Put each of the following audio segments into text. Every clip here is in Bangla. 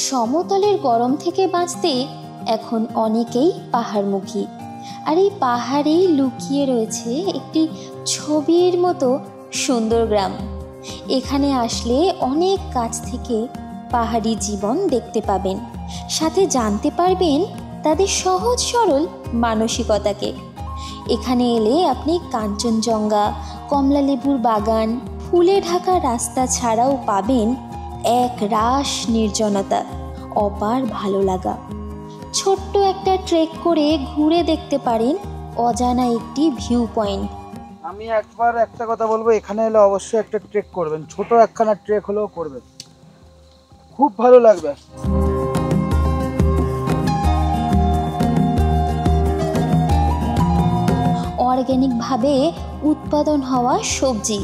সমতলের গরম থেকে বাঁচতে এখন অনেকেই পাহাড়মুখী। আর এই পাহাড়েই লুকিয়ে রয়েছে একটি ছবির মতো সুন্দর গ্রাম। এখানে আসলে অনেক কাছ থেকে পাহাড়ি জীবন দেখতে পাবেন, সাথে জানতে পারবেন তাদের সহজ সরল মানসিকতাকে। এখানে এলে আপনি কাঞ্চনজঙ্ঘা, কমলালেবুর বাগান, ফুলে ঢাকা রাস্তা ছাড়াও পাবেন এক রাশ নির্জনতা, অপার ভালো লাগা। ছোট্ট একটা ট্রেক করে ঘুরে দেখতে পারেন অজানা একটি ভিউ পয়েন্ট। আমি একবার একটা কথা বলবো, এখানে এলে অবশ্যই একটা ট্রেক করবেন, ছোট একখানা ট্রেক হলেও করবেন, খুব ভালো লাগবে। অর্গ্যানিকভাবে উৎপাদন হওয়া সবজি,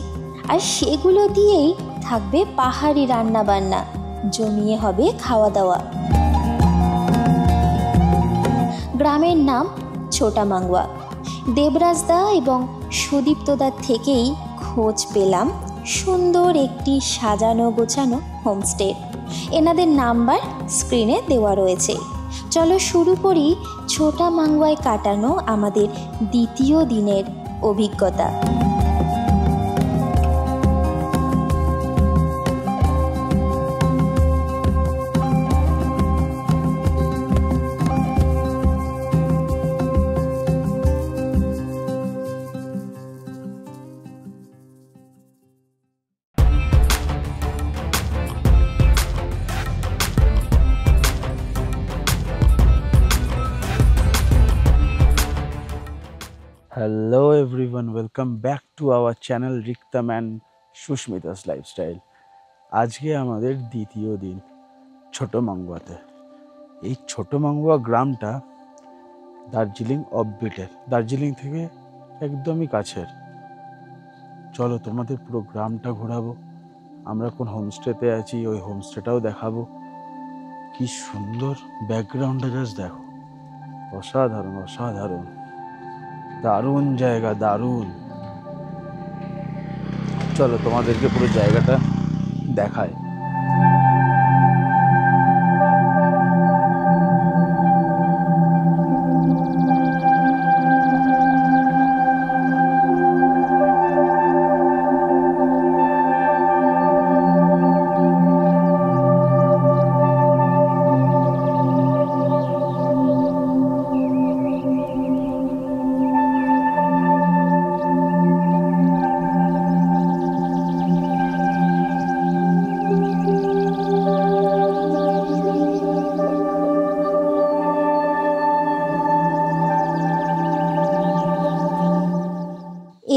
আর সেগুলো দিয়েই থাকবে পাহাড়ি রান্না বান্না, জমিয়ে হবে খাওয়া দাওয়া। গ্রামের নাম ছোটা মাঙ্গুয়া। দেবরাজদা এবং সুদীপ্তদার থেকেই খোঁজ পেলাম সুন্দর একটি সাজানো গোছানো হোমস্টে। এনাদের নাম্বার স্ক্রিনে দেওয়া রয়েছে। চলো শুরু করি ছোটা মাঙ্গুয়ায় কাটানো আমাদের দ্বিতীয় দিনের অভিজ্ঞতা। Hello everyone, welcome back to our channel Riktam and Susmita's lifestyle. আজকে আমাদের দ্বিতীয় দিন ছোট মাঙ্গুয়াতে। এই ছোট মাঙ্গুয়া গ্রামটা দার্জিলিং অফবিটের, দার্জিলিং থেকে একদমই কাছের। চলো তোমাদের পুরো গ্রামটা ঘোরাবো, আমরা কোন হোমস্টেতে আছি ওই হোমস্টেটাও দেখাবো। কি সুন্দর ব্যাকগ্রাউন্ডটা জাস্ট দেখো, অসাধারণ অসাধারণ, দারুণ জায়গা, দারুণ। চলো তোমাদেরকে পুরো জায়গাটা দেখায়।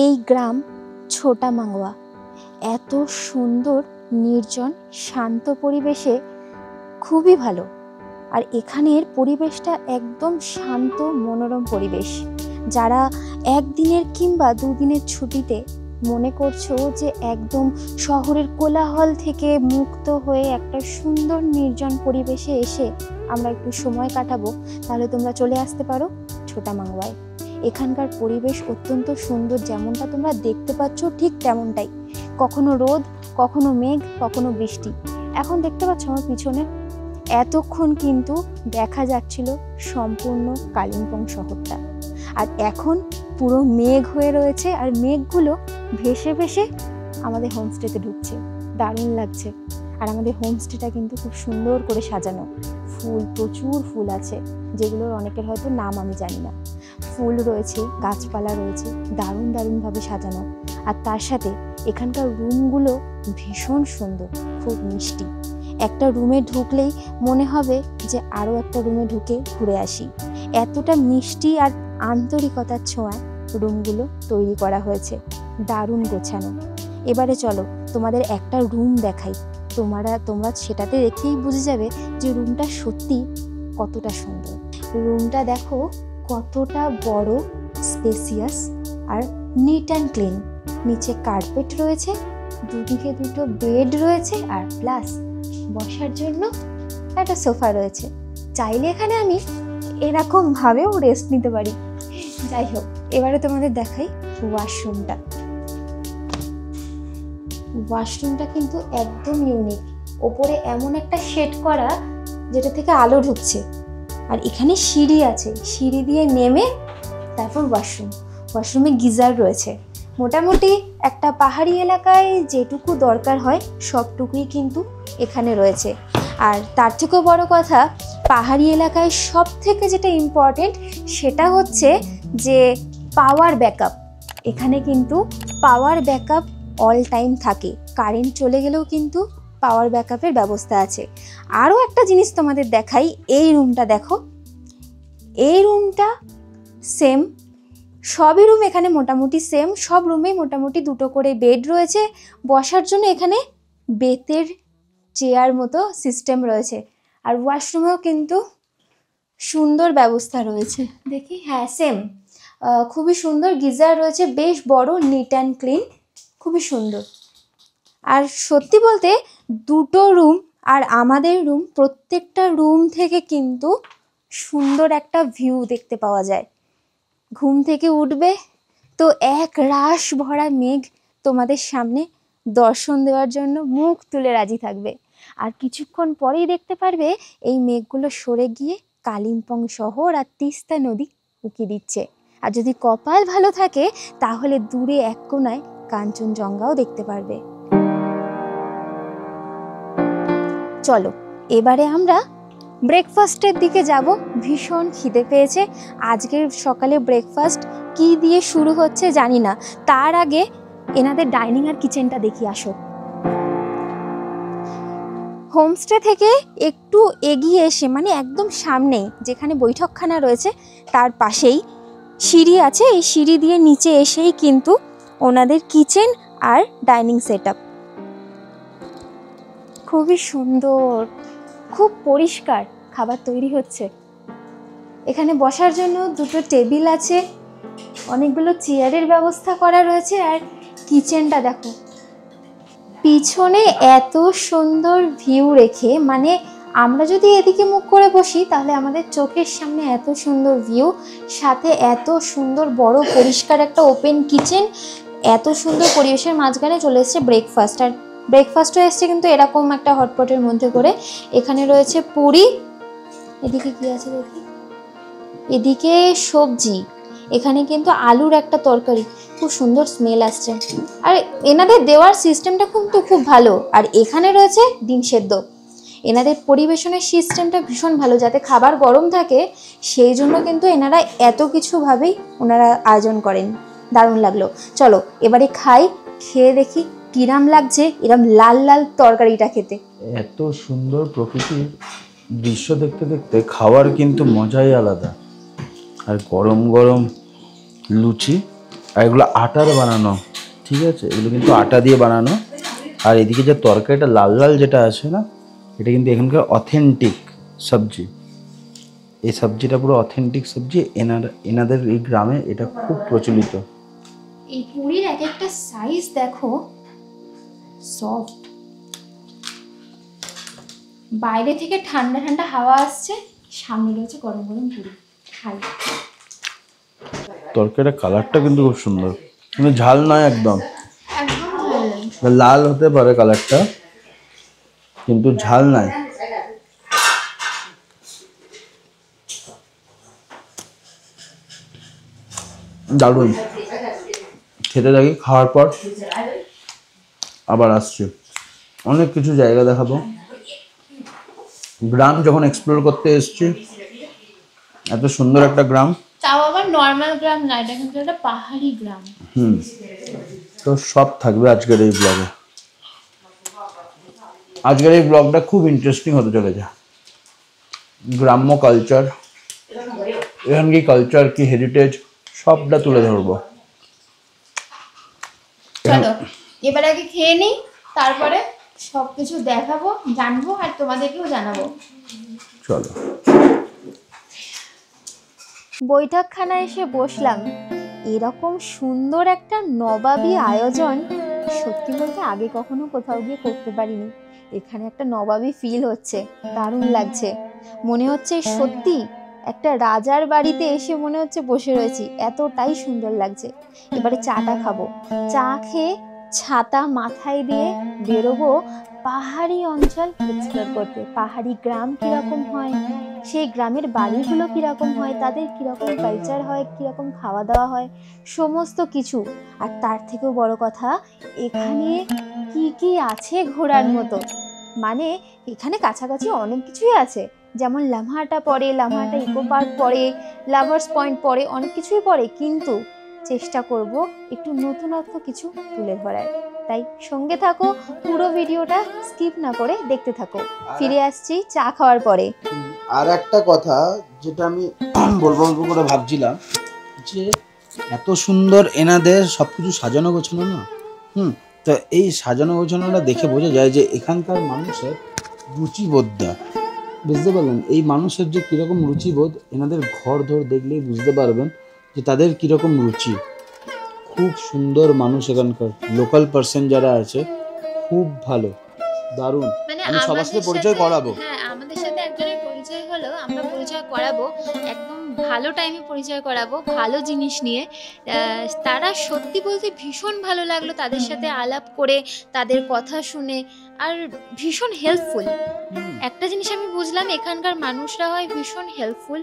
এই গ্রাম ছোটা মাঙ্গুয়া এত সুন্দর, নির্জন, শান্ত পরিবেশে খুবই ভালো। আর এখানের পরিবেশটা একদম শান্ত, মনোরম পরিবেশ। যারা একদিনের কিংবা দুদিনের ছুটিতে মনে করছো যে একদম শহরের কোলাহল থেকে মুক্ত হয়ে একটা সুন্দর নির্জন পরিবেশে এসে আমরা একটু সময় কাটাবো, তাহলে তোমরা চলে আসতে পারো ছোটা মাঙ্গুয়ায়। এখানকার পরিবেশ অত্যন্ত সুন্দর, যেমনটা তোমরা দেখতে পাচ্ছ ঠিক তেমনটাই। কখনো রোদ, কখনো মেঘ, কখনো বৃষ্টি। এখন দেখতে পাচ্ছ আমার পিছনে, এতক্ষণ কিন্তু দেখা যাচ্ছিল সম্পূর্ণ কালিম্পং শহরটা, আর এখন পুরো মেঘ হয়ে রয়েছে, আর মেঘগুলো ভেসে ভেসে আমাদের হোমস্টেতে ঢুকছে। দারুণ লাগছে। আর আমাদের হোমস্টেটা কিন্তু খুব সুন্দর করে সাজানো, ফুল, প্রচুর ফুল আছে, যেগুলোর অনেকের হয়তো নাম আমি জানি না। ফুল রয়েছে, গাছপালা রয়েছে, দারুণ দারুণভাবে সাজানো। আর তার সাথে এখানকার রুমগুলো ভীষণ সুন্দর, খুব মিষ্টি। একটা রুমে ঢুকলেই মনে হবে যে আরও একটা রুমে ঢুকে ঘুরে আসি। এতটা মিষ্টি আর আন্তরিকতার ছোঁয়ায় রুমগুলো তৈরি করা হয়েছে, দারুণ গোছানো। এবারে চলো তোমাদের একটা রুম দেখাই। তোমরা সেটাতে দেখেই বুঝে যাবে যে রুমটা সত্যি কতটা সুন্দর। রুমটা দেখো কতটা বড়, স্পেসিয়াস আর নিট অ্যান্ড ক্লিন। নিচে কার্পেট রয়েছে, দুদিকে দুটো বেড রয়েছে, আর প্লাস বসার জন্য একটা সোফা রয়েছে। চাইলে এখানে আমি এরকম ভাবেও রেস্ট নিতে পারি। যাই হোক, এবারে তোমাদের দেখাই ওয়াশরুমটা। ওয়াশরুমটা কিন্তু একদম ইউনিক। ওপরে এমন একটা শেড করা যেটা থেকে আলো ঢুকছে। আর এখানে সিঁড়ি আছে, সিঁড়ি দিয়ে নেমে তারপর ওয়াশরুমে গিজার রয়েছে। মোটামুটি একটা পাহাড়ি এলাকায় যেটুকু দরকার হয় সবটুকুই কিন্তু এখানে রয়েছে। আর তার থেকেও বড় কথা, পাহাড়ি এলাকায় সব থেকে যেটা ইম্পর্টেন্ট সেটা হচ্ছে যে পাওয়ার ব্যাকআপ। এখানে কিন্তু পাওয়ার ব্যাকআপ অল টাইম থাকে, কারেন্ট চলে গেলেও কিন্তু পাওয়ার ব্যাকআপের ব্যবস্থা আছে। আরও একটা জিনিস তোমাদের দেখাই, এই রুমটা দেখো, এই রুমটা সেম, সবই রুম এখানে মোটামুটি সেম। সব রুমেই মোটামুটি দুটো করে বেড রয়েছে, বসার জন্য এখানে বেতের চেয়ার মতো সিস্টেম রয়েছে। আর ওয়াশরুমেও কিন্তু সুন্দর ব্যবস্থা রয়েছে, দেখি, হ্যাঁ সেম, খুবই সুন্দর। গিজার রয়েছে, বেশ বড়, নিট অ্যান্ড ক্লিন, খুবই সুন্দর। আর সত্যি বলতে দুটো রুম আর আমাদের রুম, প্রত্যেকটা রুম থেকে কিন্তু সুন্দর একটা ভিউ দেখতে পাওয়া যায়। ঘুম থেকে উঠবে তো এক রাশ ভরা মেঘ তোমাদের সামনে দর্শন দেওয়ার জন্য মুখ তুলে রাজি থাকবে। আর কিছুক্ষণ পরেই দেখতে পারবে এই মেঘগুলো সরে গিয়ে কালিম্পং শহর আর তিস্তা নদী উকি দিচ্ছে। আর যদি কপাল ভালো থাকে তাহলে দূরে এক কোণায় কাঞ্চনজঙ্ঘাও দেখতে পারবে। চলো এবারে আমরা ব্রেকফাস্টের দিকে যাব। ভীষণ খিদে পেয়েছে। আজকের সকালে ব্রেকফাস্ট কি দিয়ে শুরু হচ্ছে জানি না, তার আগে এনাদের ডাইনিং আর কিচেনটা দেখি আসো। হোমস্টে থেকে একটু এগিয়ে এসে, মানে একদম সামনেই যেখানে বৈঠকখানা রয়েছে তার পাশেই সিঁড়ি আছে, এই সিঁড়ি দিয়ে নিচে এসেই কিন্তু ওনাদের কিচেন আর ডাইনিং সেটআপ। খুবই সুন্দর, খুব পরিষ্কার খাবার তৈরি হচ্ছে। এখানে বসার জন্য দুটো টেবিল আছে, অনেকগুলো চেয়ারের ব্যবস্থা করা রয়েছে। আর কিচেনটা দেখো, পিছনে এত সুন্দর ভিউ রেখে, মানে আমরা যদি এদিকে মুখ করে বসি তাহলে আমাদের চোখের সামনে এত সুন্দর ভিউ, সাথে এত সুন্দর বড় পরিষ্কার একটা ওপেন কিচেন, এত সুন্দর পরিবেশের মাঝখানে চলে এসছে ব্রেকফাস্ট। আর ব্রেকফাস্টও এসছে কিন্তু এরকম একটা হটপটের মধ্যে করে। এখানে রয়েছে পুরি, এদিকে কি আছে দেখি, এদিকে সবজি, এখানে কিন্তু আলুর একটা তরকারি, খুব সুন্দর স্মেল আসছে। আর এনাদের দেওয়ার সিস্টেমটা কিন্তু খুব ভালো। আর এখানে রয়েছে ডিম সেদ্ধ। এনাদের পরিবেশনের সিস্টেমটা ভীষণ ভালো, যাতে খাবার গরম থাকে সেই জন্য কিন্তু এনারা এত কিছুভাবেই ওনারা আয়োজন করেন। দারুণ লাগলো। চলো এবারে খাই, খেয়ে দেখি কিরাম লাগছে এরম লাল লাল তরকারিটা খেতে। এত সুন্দর প্রকৃতির দৃশ্য দেখতে দেখতে খাওয়ার কিন্তু মজাই আলাদা। আর গরম গরম লুচি, আর এগুলো আটার বানানো, ঠিক আছে, এগুলো কিন্তু আটা দিয়ে বানানো। আর এদিকে যে তরকারিটা লাল লাল যেটা আছে না, এটা কিন্তু এখানকার অথেন্টিক সবজি। এই সবজিটা পুরো অথেন্টিক সবজি, এনাদের এই গ্রামে এটা খুব প্রচলিত। এই পুরির এক একটা সাইজ দেখো, সফট, বাইরে থেকে ঠান্ডা ঠান্ডা হাওয়া আসছে, সামনে রয়েছে গরম গরম পুরি। খাই। তরকারিটার কালারটা কিন্তু খুব সুন্দর, কিন্তু ঝাল নয় একদম। একদম লাল হতে পারে কালারটা, কিন্তু ঝাল নাই। দারুণ, খেতে থাকি, খাওয়ার পর আবার আসছি। অনেক কিছু জায়গা দেখাবো। গ্রাম যখন এক্সপ্লোর করতে এসেছি, এত সুন্দর একটা গ্রাম, তাও আবার নর্মাল গ্রাম না, এটা কিন্তু একটা পাহাড়ি গ্রাম। তো সব থাকবে আজকের এই ব্লগে। আজকের এই ব্লগটা খুব ইন্টারেস্টিং হতে চলেছে। গ্রাম্য কালচার, এখানকার কালচার কি, হেরিটেজ, সবটা তুলে ধরবো। চলো এবার আগে খেয়ে নিই, তারপরে সবকিছু দেখাবো, জানবো, আর তোমাদেরকেও জানাবো। চলো। বৈঠকখানায় এসে বসলাম। এরকম সুন্দর একটা নবাবী আয়োজন সত্যি বলতে আগে কখনো কোথাও গিয়ে করতে পারিনি। এখানে একটা নবাবী ফিল হচ্ছে, দারুণ লাগছে। মনে হচ্ছে সত্যি একটা রাজার বাড়িতে এসে মনে হচ্ছে বসে রয়েছি, এতটাই সুন্দর লাগছে। এবারে চাটা খাবো। চা খেয়ে ছাতা মাথায় দিয়ে বেরোবো পাহাড়ি অঞ্চল এক্সপ্লোর করতে। পাহাড়ি গ্রাম কিরকম হয়, সেই গ্রামের বাড়িগুলো কিরকম হয়, তাদের কিরকম কালচার হয়, কিরকম খাওয়া দাওয়া হয়, সমস্ত কিছু। আর তার থেকেও বড় কথা, এখানে কি কি আছে ঘোরার মতো। মানে এখানে কাছাকাছি অনেক কিছুই আছে, যেমন লামহাটা পড়ে, লামহাটা ইকো পার্ক পড়ে, লাভার্স পয়েন্ট পড়ে, অনেক কিছুই পড়ে, কিন্তু চেষ্টা করব একটু নতুনত্ব কিছু তুলে ধরার। তাই সঙ্গে থাকো, পুরো ভিডিওটা স্কিপ না করে দেখতে থাকো। ফিরে আসছি চা খাওয়ার পরে। আর একটা কথা যেটা আমি বলবো করে ভাবছিলাম, যে এত সুন্দর এনাদের সবকিছু সাজানো গোছানো না, তো এই সাজানো গোছানোটা দেখে বোঝা যায় যে এখানকার মানুষের রুচিবোধটা, বুঝতে পারলেন? এই মানুষের যে কীরকম রুচিবোধ, এনাদের ঘর ধর দেখলেই বুঝতে পারবেন যে তাদের কীরকম রুচি। খুব সুন্দর মানুষ এখানকার, লোকাল পার্সন যারা আছে খুব ভালো, দারুণ। মানে আমি সবার সাথে পরিচয় করাবো। হ্যাঁ, আমাদের সাথে একজনের পরিচয় হলো, আমরা পরিচয় করাবো, একদম ভালো টাইমে পরিচয় করাবো, ভালো জিনিস নিয়ে। তারা সত্যি বলতে ভীষণ ভালো লাগলো তাদের সাথে আলাপ করে, তাদের কথা শুনে, আর ভীষণ হেল্পফুল। একটা জিনিস আমি বুঝলাম, এখানকার মানুষরা হয় ভীষণ হেল্পফুল,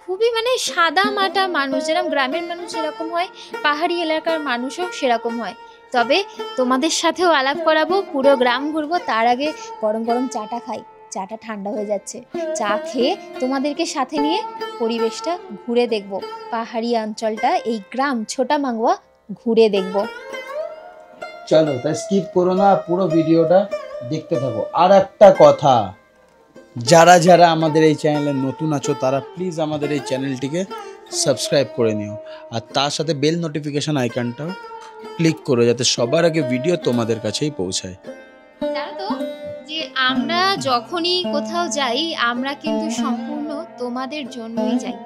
খুবই মানে সাদা মাটা মানুষ, যেরকম গ্রামের মানুষ যেরকম হয়, পাহাড়ি এলাকার মানুষও সেরকম হয়। তবে তোমাদের সাথেও আলাপ করাবো, পুরো গ্রাম ঘুরবো, তার আগে গরম গরম চাটা খাই। চাটা ঠান্ডা হয়ে যাচ্ছে, চা খেয়ে তোমাদেরকে সাথে নিয়ে পরিবেশটা ঘুরে দেখব, পাহাড়ি অঞ্চলটা, এই গ্রাম ছোটা মাঙ্গুয়া ঘুরে দেখব। চলো, তাই স্কিপ করো না, পুরো ভিডিওটা দেখতে থাকো। আর একটা কথা, যারা যারা আমাদের এই চ্যানেলে নতুন আছো, তারা প্লিজ আমাদের এই চ্যানেলটিকে সাবস্ক্রাইব করে নিও, আর তার সাথে বেল নোটিফিকেশন আইকনটাও ক্লিক করো, যাতে সবার আগে ভিডিও তোমাদের কাছেই পৌঁছায়। জানো তো যে আমরা যখনই কোথাও যাই, আমরা কিন্তু সম্পূর্ণ তোমাদের জন্যই যাই।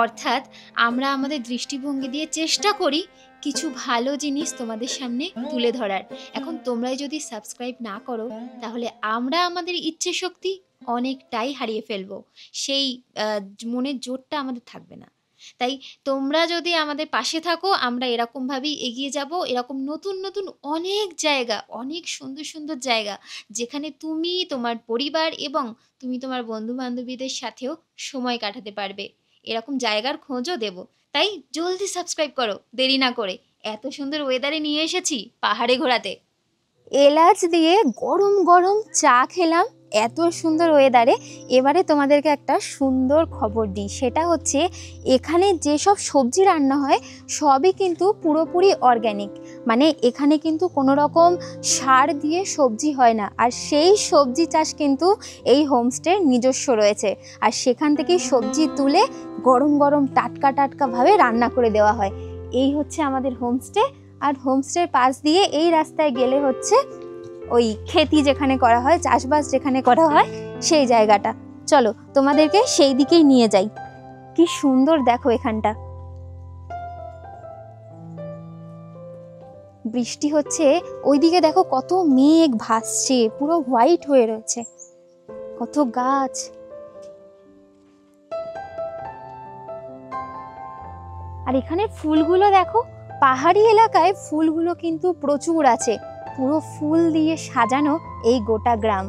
অর্থাৎ আমরা আমাদের দৃষ্টিভঙ্গি দিয়ে চেষ্টা করি কিছু ভালো জিনিস তোমাদের সামনে তুলে ধরার। এখন তোমরাই যদি সাবস্ক্রাইব না করো, তাহলে আমরা আমাদের ইচ্ছে শক্তি অনেকটাই হারিয়ে ফেলবো, সেই মনের জোরটা আমাদের থাকবে না। তাই তোমরা যদি আমাদের পাশে থাকো, আমরা এরকমভাবেই এগিয়ে যাব। এরকম নতুন নতুন অনেক জায়গা, অনেক সুন্দর সুন্দর জায়গা, যেখানে তুমি তোমার পরিবার এবং তুমি তোমার বন্ধু বান্ধবীদের সাথেও সময় কাটাতে পারবে, এরকম জায়গার খোঁজও দেব। তাই জলদি সাবস্ক্রাইব করো, দেরি না করে। এত সুন্দর ওয়েদারে নিয়ে এসেছি পাহাড়ে ঘোরাতে। এলাচ দিয়ে গরম গরম চা খেলাম এত সুন্দর ওয়েদারে। এবারে তোমাদেরকে একটা সুন্দর খবর দিই, সেটা হচ্ছে এখানে যেসব সবজি রান্না হয় সবই কিন্তু পুরোপুরি অর্গ্যানিক। মানে এখানে কিন্তু কোনো রকম সার দিয়ে সবজি হয় না, আর সেই সবজি চাষ কিন্তু এই হোমস্টের নিজস্ব রয়েছে, আর সেখান থেকেই সবজি তুলে গরম গরম টাটকা টাটকাভাবে রান্না করে দেওয়া হয়। এই হচ্ছে আমাদের হোমস্টে। আর হোমস্টের পাশ দিয়ে এই রাস্তায় গেলে হচ্ছে ওই খেতি যেখানে করা হয়, চাষবাস যেখানে করা হয়, সেই জায়গাটা। চলো তোমাদেরকে সেই দিকেই নিয়ে যাই। কি সুন্দর দেখো এখানটা, বৃষ্টি হচ্ছে, ওইদিকে দেখো কত মেঘ ভাসছে, পুরো হোয়াইট হয়ে রয়েছে, কত গাছ। আর এখানে ফুলগুলো দেখো, পাহাড়ি এলাকায় ফুলগুলো কিন্তু প্রচুর আছে, পুরো ফুল দিয়ে সাজানো এই গোটা গ্রাম।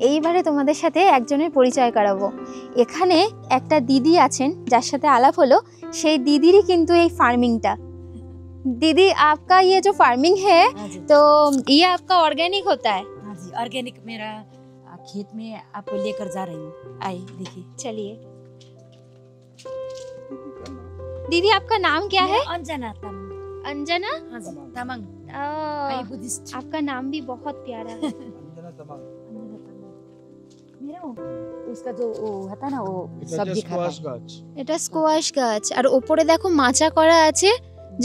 এইবারে তোমাদের সাথে একজনের পরিচয় করাবো। এখানে একটা দিদি আছেন যার সাথে আলাপ হলো, সেই দিদিরই কিন্তু এই ফার্মিংটা। दीदी आपका ये जो फार्मिंग है तो ये आपका ऑर्गेनिक होता है? हाँ जी, ऑर्गेनिक मेरा खेत में आपको लेकर जा रही हूँ। आइए देखिए। चलिए दीदी, आपका नाम क्या है? अंजना तमंग। अंजना? हाँ जी, तमंग। आ, बुद्धिस्ट। आपका नाम भी बहुत प्यारा है। अंजना तमंग। मेरा उसका जो वो होता ना, वो सब्जी खाता है। এটা স্কোয়াশ গাছ, আর ওপরে দেখো মাচা করা আছে,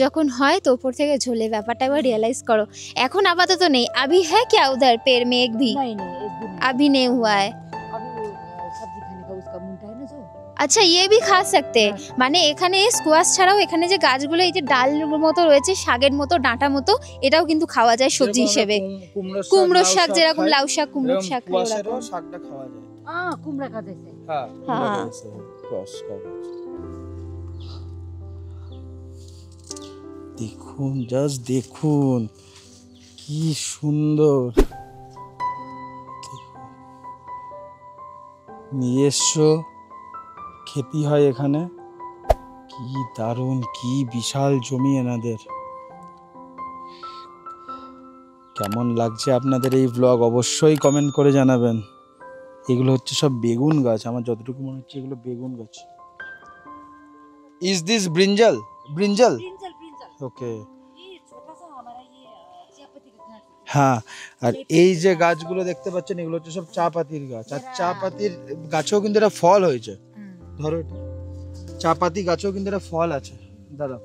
যখন হয় তো ওপর থেকে ঝোলে। ব্যাপারটা এবার রিয়েলাইজ করো। এখন আপাতত নেই। अभी है क्या उधर पेड़ में एक भी? नहीं नहीं, एक भी नहीं। अभी नहीं हुआ है। अभी वो सब्जी खाने का उसका मुंडा है ना जो। আচ্ছা, ये भी खा सकते हैं। মানে এখানে স্কোয়াশ ছাড়াও এখানে যে গাছগুলো, এই যে ডাল মতো রয়েছে, শাকের মতো, ডাঁটা মতো, এটাও কিন্তু খাওয়া যায় সবজি হিসেবে। কুমড়ো শাক যেরকম, লাউ শাক, কুমড়ো শাক এরকম। শাকটা খাওয়া যায়। हाँ, कुमड़ा का जैसे। হ্যাঁ হ্যাঁ। দেখুন, জাস্ট দেখুন কি সুন্দর। নিজস্ব খেতি হয় এখানে। কি দারুণ, কি বিশাল জমি এনাদের। কেমন লাগছে আপনাদের এই ব্লগ অবশ্যই কমেন্ট করে জানাবেন। এগুলো হচ্ছে সব বেগুন গাছ, আমার যতটুকু মনে হচ্ছে এগুলো বেগুন গাছ। Is this brinjal? ব্রিঞ্জাল, ওকে। হ্যাঁ, আর এই যে গাছগুলো দেখতে পাচ্ছেন এগুলো হচ্ছে সব চা পাতির গাছ। আর চা পাতির গাছেও কিন্তু এটা ফল হয়েছে। ধরো এটা চা পাতি গাছেও কিন্তু এটা ফল আছে। দাদা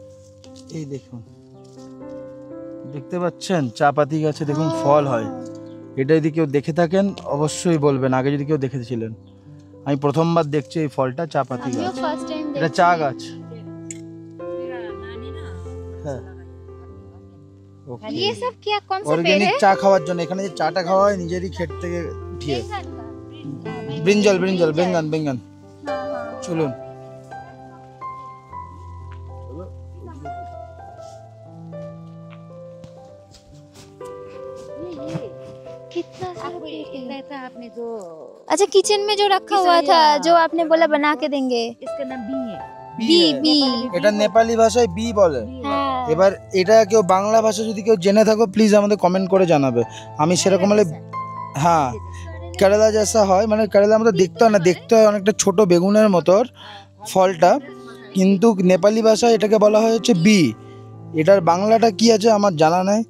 এই দেখুন, দেখতে পাচ্ছেন চা পাতি গাছে দেখুন ফল হয়। এটা যদি কেউ দেখে থাকেন অবশ্যই বলবেন, আগে যদি কেউ দেখেছিলেন। আমি প্রথমবার দেখছি এই ফলটা, চা পাতি আমিও গাছ। ফার্স্ট টাইম এটা চা গাছ। হ্যাঁ, ये सब क्या कौन सा पेड़ অর্গানিক है? চা খাওয়ার জন্য। এখানে যে চাটা খাওয়া হয় নিজেরই ক্ষেত থেকে উঠিয়ে। ব্রিঞ্জাল, ব্রিঞ্জাল, বেঙ্গন, বেঙ্গন। চলুন। कितना सारा पेड़ है। बताया था आपने जो अच्छा, किचन में जो रखा हुआ था, जो आपने बोला बना के देंगे। इसका नाम बी है। बी बी এটা নেপালি ভাষায় বি বলে। হ্যাঁ, এবার এটা কেউ বাংলা ভাষা যদি কেউ জেনে থাকো প্লিজ আমাদের কমেন্ট করে জানাবে। আমি সেরকম হলে, হ্যাঁ কেরালা জেসা হয়, মানে কেরালার মতো দেখতে হয় না, দেখতে হয় অনেকটা ছোট বেগুনের মতো ফলটা, কিন্তু নেপালি ভাষায় এটাকে বলা হয় হচ্ছে বি। এটার বাংলাটা কি আছে আমার জানা নাই,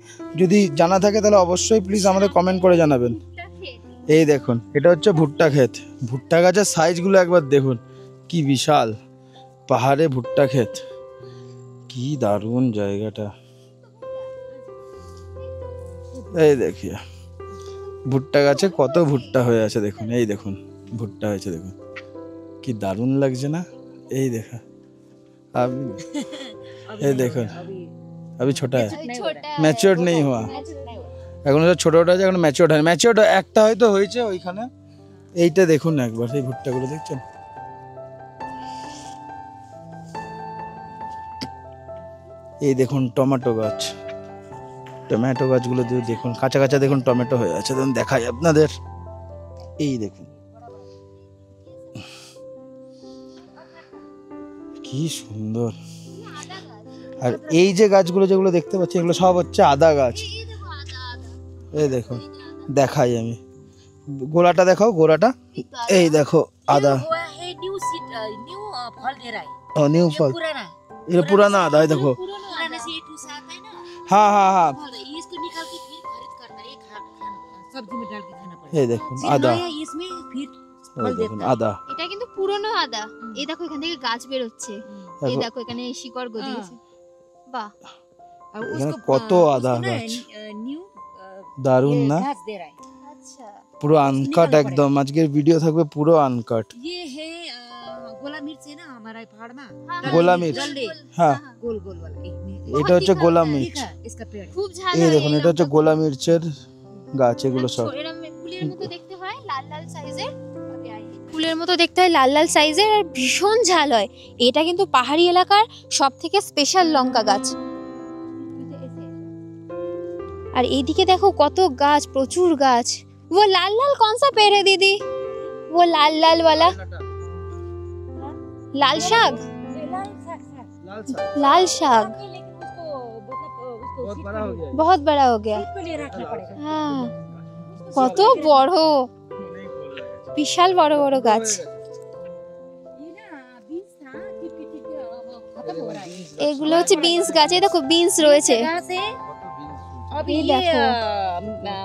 যদি জানা থাকে তাহলে অবশ্যই প্লিজ আমাদের কমেন্ট করে জানাবেন। এই দেখুন, এটা হচ্ছে ভুট্টা ক্ষেত। ভুট্টা গাছের সাইজগুলো একবার দেখুন, কি বিশাল। পাহাড়ে ভুট্টা ক্ষেত, কি দারুণ জায়গাটা। এই দেখিয়ে ভুট্টা গাছে কত ভুট্টা হয়ে আছে দেখুন। এই দেখুন ভুট্টা হয়েছে, দেখুন কি দারুণ লাগছে না। এই দেখা আপনি, এই দেখুন अभी छोटा है, ম্যাচিওর নেই হওয়া, এখন ছোট ছোট আছে, এখন ম্যাচিওর হয়। ম্যাচিওর একটা হয়তো হয়েছে ওইখানে। এইটা দেখুন না একবার, এই ভুট্টাগুলো দেখছেন। এই দেখুন টমেটো গাছ, টমেটো গাছগুলো দিয়ে দেখুন কাঁচা কাঁচা দেখুন টমেটো হয়ে আছে। দেখুন দেখাই আপনাদের, এই দেখুন কি সুন্দর। আর এই যে গাছগুলো যেগুলো দেখতে পাচ্ছি এগুলো সব হচ্ছে আদা গাছ। এই দেখুন, দেখাই আমি, গোড়াটা দেখাও, গোড়াটা এই দেখো আদা। हुआ है न्यू सीड, न्यू फल दे रहा है। ও নিউ ये ফল, पुराना এটা পুরানা আদা। এই দেখো, पुराना से ये टूसा आता है ना, হ্যাঁ হ্যাঁ হ্যাঁ, फल है। इसको निकाल के फिर खरीद करना है, ये सब्जी में डाल के खाना पड़ेगा। এই দেখুন फिर আদা, नया इसमें फिर ওই फल দেখুন देता है। আদা। এটা কিন্তু পুরনো আদা। এই দেখো এখান থেকে গাছ বের হচ্ছে। এই দেখো দেখো এখানে শিকড় গজিয়েছে। বাহ, और এখানে उसको কত আদা उसको ना, গাছ, न्यू দারুণ ये না? घास दे रहा है। আচ্ছা। পুরো আনকাট একদম। আজকের ভিডিও থাকবে পুরো আনকাট। ये है गोला मिर्च है ना हमारा पहाड़ में, গোলা মির্চ, जल्दी হ্যাঁ गोल गोल वाला एक এটা হচ্ছে গোলা মির্চ। ठीक है इसका पेड़ है। খুব ঝাল এই হয়। দেখুন এটা হচ্ছে গোলা মির্চের গাছ। এগুলো সব এরকম ফুলের মতো দেখতে হয়, লাল লাল সাইজের। ফুলের মতো দেখতে হয়, লাল লাল সাইজের, আর ভীষণ ঝাল হয়। এটা কিন্তু পাহাড়ি এলাকার সব থেকে স্পেশাল লঙ্কা গাছ। আর এইদিকে দেখো কত গাছ, প্রচুর গাছ। वो लाल लाल कौन सा पेड़ है दीदी? वो लाल लाल वाला लाल शाक, लाल शाक बहुत बड़ा हो गया। हाँ, কত বড়, বিশাল বড় বড় গাছ। এগুলো হচ্ছে বিনস গাছ। এই দেখো বিনস রয়েছে। अभी ये ये देखो।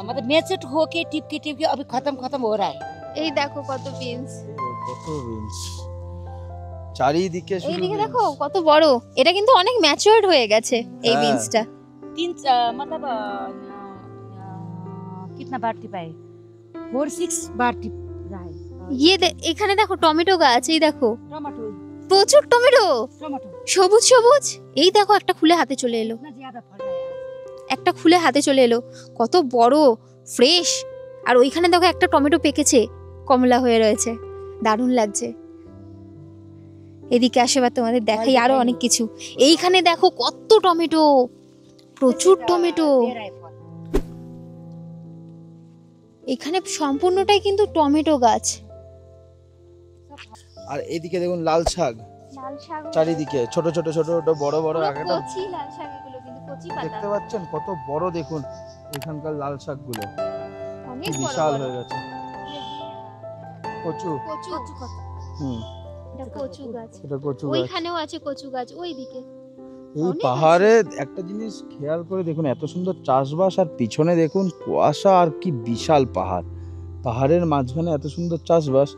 मतलब मैचट होके टिप के अभी खत्म हो रहा है। এই দেখো কত বিনস। কত বিনস চারিদিকে, শুধু এইদিকে beans। দেখো কত বড়। এটা কিন্তু অনেক ম্যাচিওরড হয়ে গেছে এই হ্যাঁ। বিনসটা। तीन मतलब कितना बार टिपाए, 4-6 बार टिप रहा है। এখানে দেখো টমেটো গাছ। এই দেখো टमाटो প্রচুর টমেটো, टमाटो সবুজ সবুজ। এই দেখো একটা খুলে হাতে চলে এলো, इतना ज्यादा फल रहा है। একটা খুলে হাতে চলে এলো, কত বড়, ফ্রেশ। আর ওইখানে দেখো একটা টমেটো পেকেছে, কমলা হয়ে রয়েছে, দারুণ লাগছে। এদিকে আসে বা তোমাদের দেখাই আরো অনেক কিছু। এইখানে দেখো কত টমেটো, প্রচুর টমেটো। এখানে সম্পূর্ণটাই কিন্তু টমেটো গাছ। আর এদিকে দেখুন লাল শাক লাল শাক, চারিদিকে, ছোট ছোট ছোট ছোট বড় বড় পুরো একটা কচি লাল শাক, এগুলো কিন্তু কচি পাতা, দেখতে পাচ্ছেন কত বড়, দেখুন এখানকার লাল শাকগুলো অনেক বড় বিশাল বড়। হয়ে গেছে। কচু, কচু, হুম, এটা কচু গাছ। এটা কচু গাছ। ওইখানেও আছে কচু গাছ, ওইদিকে। এই অনেক পাহাড়ে একটা জিনিস খেয়াল করে দেখুন, এত সুন্দর চাষবাস, আর পিছনে দেখুন কুয়াশা, আর কি বিশাল পাহাড়। পাহাড়ের মাঝখানে এত সুন্দর চাষবাস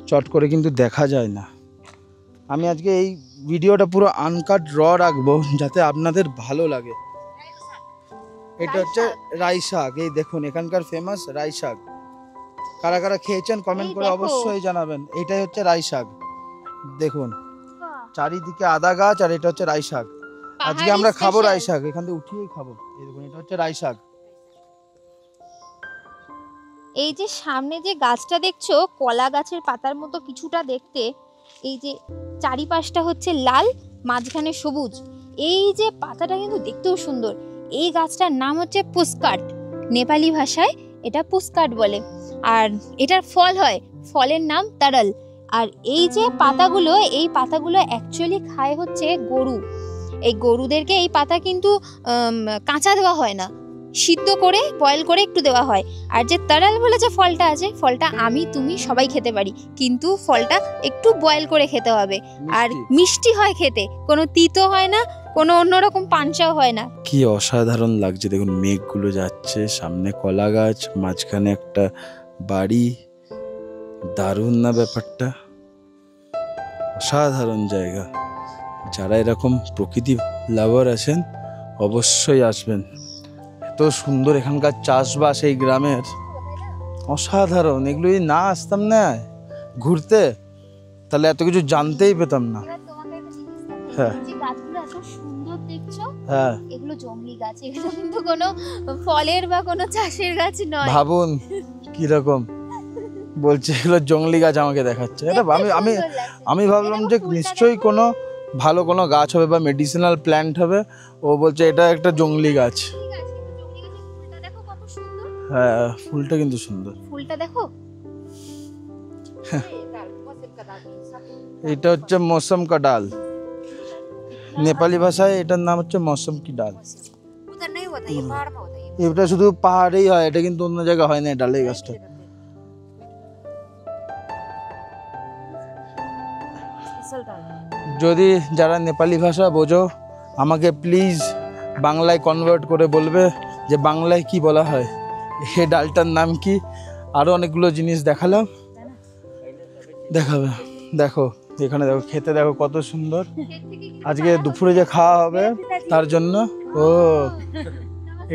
চট করে কিন্তু দেখা যায় না। আমি আজকে এই ভিডিওটা পুরো আনকাট রাখবো যাতে আপনাদের ভালো লাগে। এটা হচ্ছে রাই শাক, এই দেখুন এখানকার ফেমাস রাই শাক। কারা কারা খেয়েছেন কমেন্ট এই করে দেখো। অবশ্যই জানাবেন। এটাই হচ্ছে রাই শাক, দেখুন চারিদিকে আদা গাছ, আর এটা হচ্ছে রাই শাক। আজকে পাহাড়ি আমরা খাবো special। রাই শাক, এখান থেকে উঠিয়েই খাবো। এই দেখুন এটা হচ্ছে রাই শাক। এই যে সামনে যে গাছটা দেখছো, কলা গাছের পাতার মতো কিছুটা দেখতে, এই যে চারিপাশটা হচ্ছে লাল, মাঝখানে সবুজ। এই যে পাতাটা কিন্তু দেখতেও সুন্দর। এই গাছটার নাম হচ্ছে পুস্কাট, নেপালি ভাষায় এটা পুস্কাট বলে। আর এটার ফল হয়, ফলের নাম তারাল। আর এই যে পাতাগুলো, এই পাতাগুলো অ্যাকচুয়ালি খায় হচ্ছে গরু। এই গরুদেরকে এই পাতা কিন্তু কাঁচা দেওয়া হয় না, সিদ্ধ করে বয়েল করে একটু দেওয়া হয়। আর যে তারাল বলে যে ফলটা আছে, ফলটা আমি তুমি সবাই খেতে পারি, কিন্তু ফলটা একটু বয়েল করে খেতে হবে। আর মিষ্টি হয় খেতে, কোনো তিতো হয় না, কোনো অন্যরকম পাঞ্চাও হয় না। কি অসাধারণ লাগছে দেখুন, মেঘগুলো যাচ্ছে, সামনে কলা গাছ, মাঝখানে একটা বাড়ি। দারুণ না ব্যাপারটা? অসাধারণ জায়গা। যারা এরকম প্রকৃতি লাভার আছেন অবশ্যই আসবেন। এত সুন্দর এখানকার চাষবাস এই গ্রামের, অসাধারণ। এগুলো যদি না আসতাম না ঘুরতে, তাহলে এত কিছু জানতেই পেতাম না। এবার তোমাকে একটা জিনিস দেখাই, হ্যাঁ। এই যে গাছগুলো এত সুন্দর দেখছো, হ্যাঁ, এগুলো জংলি গাছ, এগুলো কিন্তু কোনো ফলের বা কোনো চাষের গাছ নয়। ভাবুন কিরকম বলছে, এগুলো জংলি গাছ আমাকে দেখাচ্ছে। এটা দেখতে আমি আমি সুন্দর লাগছে। আমি ভাবলাম যে ফুলটা নিশ্চয়ই কোনো ভালো কোনো গাছ হবে বা মেডিসিনাল প্ল্যান্ট হবে। ও বলছে এটা একটা জংলি গাছ। ঠিক আছে, কিন্তু জংলি গাছের ফুলটা দেখো কত সুন্দর। হ্যাঁ, ফুলটা কিন্তু সুন্দর। ফুলটা দেখো। এটা হচ্ছে মৌসম কা ডাল, নেপালি ভাষায় এটার নাম হচ্ছে মৌসম কি ডাল। उधर नहीं होता, ये पहाड़ में होता है। এটা শুধু পাহাড়েই হয়, এটা কিন্তু অন্য জায়গায় হয় না এই ডাল, এই গাছটা। स्पेशल डाल। যদি যারা নেপালি ভাষা বোঝো, আমাকে প্লিজ বাংলায় কনভার্ট করে বলবে যে বাংলায় কি বলা হয়, এই ডালটার নাম কি। আরও অনেকগুলো জিনিস দেখালাম, দেখাবে। দেখো এখানে দেখো, খেতে দেখো কত সুন্দর। আজকে দুপুরে যে খাওয়া হবে তার জন্য। ও,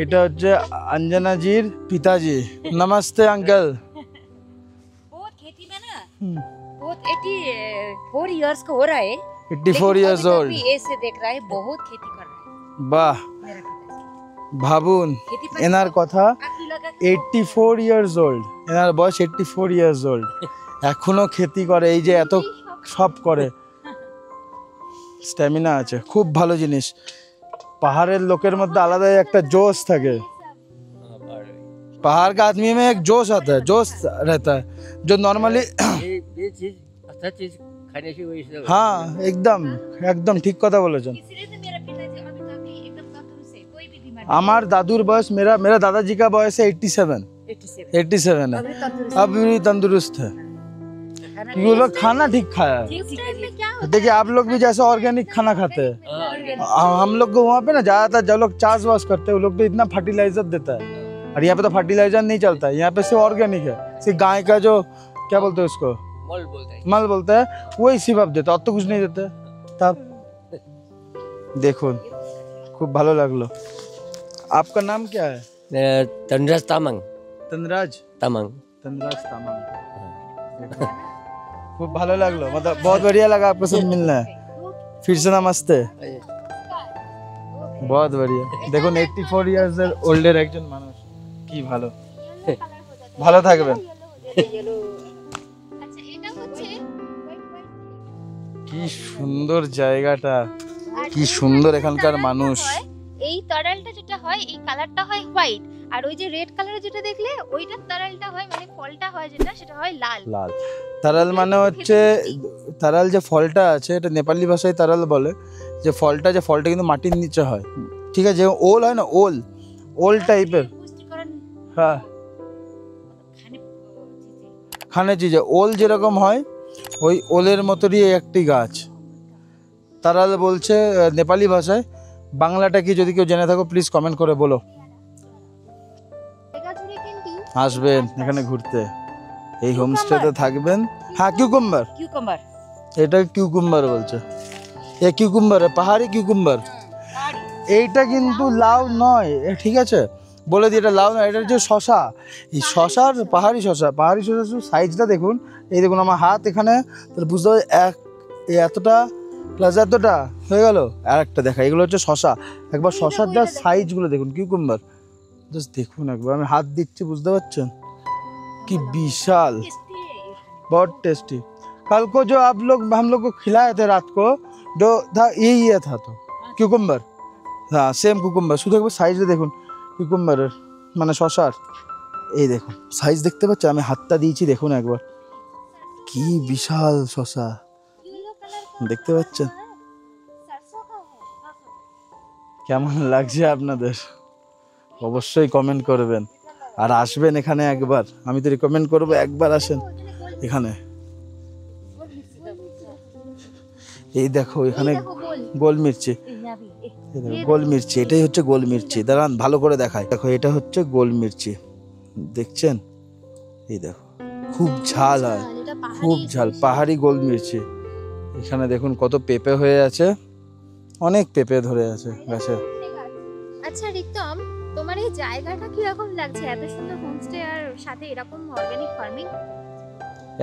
এটা হচ্ছে অঞ্জনাজির পিতাজি। নমস্তে আঙ্কেল। बहुत खेती में ना, बहुत 84 इयर्स का हो रहा है। 84 लेकिन years अभी तक old। भी ऐसे देख रहा है, बहुत खेती कर रहा है বাহ, मेरा पिताजी। ভাবুন खेती पर এনার কথা। आग लगा के 84 years old, এনার বয়স 84 years old, এখনো খেতি করে। এই যে এত সব করে, স্ট্যামিনা আছে, খুব ভালো জিনিস। পাহাড়ের লোকের মধ্যে আলাদাই একটা जोश থাকে। पहाड़ का आदमी में एक जोश आता है, जोश रहता है जो नॉर्मली। ये चीज अच्छा चीज खाने से वही सब हाँ, एकदम एकदम ঠিক কথা বলেছেন। इसलिए तो मेरा पिताजी अभी तक भी एकदम तंदुरुस्त है, कोई भी बीमारी আমার दादूर बयस, मेरा दादाजी का बयस है 87 नहीं। 87 है, अभी तंदुरुस्त अब भी तंदुरुस्त है खाना क्योंकि वो लोग खाना ठीक खाया है। ठीक सीखा जी। देखिए आप लोग भी जैसे ऑर्गेनिक खाना खाते हैं, हम लोग को वहाँ पे ना ज्यादातर जो लोग चाष वास करते हैं वो लोग तो इतना फर्टिलाइजर देता है, और यहाँ पे तो फर्टिलाइजर नहीं चलता है। यहाँ पे सिर्फ ऑर्गेनिक है, सिर्फ गाय का जो क्या बोलते हैं उसको, मॉल बोलते हैं। मल बोलते हैं, वही सिर्फ आप देता, और तो कुछ नहीं देते। तब देखो खूब ভালো লাগলো। आपका नाम क्या है? तंद्रस तामंग तनराज। तामंग तनराज तामांग। खूब ভালো লাগলো, मतलब बहुत बढ़िया लगा आपको सब मिलना है। फिर से नमस्ते। बहुत बढ़िया। দেখুন 84 ইয়ার্স এর ওল্ডের একজন মানুষ, কি ভালো। ভালো থাকবেন। আচ্ছা, এটা হচ্ছে কি সুন্দর জায়গাটা, কি সুন্দর এখানকার মানুষ। এই তারালটা যেটা হয় এই কালারটা হয় হোয়াইট, আর ওই যে রেড কালারের যেটা দেখলে ওইটার তারালটা হয় মানে ফলটা হয় যেটা সেটা হয় লাল। লাল তারাল মানে হচ্ছে, তারাল যে ফলটা আছে এটা নেপালি ভাষায় তারাল বলে। যে ফলটা কিন্তু মাটির নিচে হয়, ঠিক আছে? যে ওল হয় না, ওল টাইপের, হ্যাঁ খানে চিজে ওল যেরকম হয় ওই ওলের মতোই একটি গাছ তারাল বলছে নেপালি ভাষায়। বাংলাটা কি যদি কেউ জেনে থাকো প্লিজ কমেন্ট করে বলো। জায়গা জুড়ে কিন্তু আসবেন এখানে ঘুরতে, এই হোমস্টেতে থাকবেন। হ্যাঁ কিউকুম্বার, क्यूकम्बर এটা কিউকুম্বার বলছে, এ কিউকুম্বার পাহাড়ি কিউকুম্বার। এইটা কিন্তু লাউ নয়, ঠিক আছে বলে দিই, এটা লাউ নয়, এটা হচ্ছে শশা। এই শশার পাহাড়ি শশা সাইজটা দেখুন, এই দেখুন আমার হাত এখানে, তাহলে বুঝতে পারছি এতটা প্লাস এতটা হয়ে গেল। আর একটা দেখা, এগুলো হচ্ছে শশা। একবার শশার যা সাইজগুলো দেখুন, কিউকুম্বার জাস্ট দেখুন একবার, আমি হাত দিচ্ছি বুঝতে পারছেন কি বিশাল, बहुत टेस्टी। कल को जो आप लोग हम लोग को खिलाए थे रात को, जो था यही था तो কিউকুম্বার, হ্যাঁ সেম কুকুম্বার, শুধু একবার সাইজে দেখুন কিউকুম্বারের মানে শশার। এই দেখুন সাইজ দেখতে পাচ্ছেন, আমি হাতটা দিয়েছি দেখুন একবার, কি বিশাল শশা দেখতে পাচ্ছেন। কেমন লাগছে আপনাদের অবশ্যই কমেন্ট করবেন, আর আসবেন এখানে একবার, আমি তো রিকমেন্ড করবো একবার আসেন এখানে। এই দেখো এখানে গোল মির্চি, এই দেখো গোল মির্চি, এটাই হচ্ছে গোল মির্চি। দাঁড়ান ভালো করে দেখায়, দেখো এটা হচ্ছে গোল মির্চি, দেখছেন? এই দেখো খুব ঝাল হয়, খুব ঝাল, পাহাড়ি গোল মির্চি। এখানে দেখুন কত পেঁপে হয়ে আছে, অনেক পেঁপে ধরে আছে গাছে। আচ্ছা রিক্তম, তোমার এই জায়গাটা কিরকম লাগছে? এত সুন্দর হোমস্টে আর সাথে এরকম অর্গানিক ফার্মিং।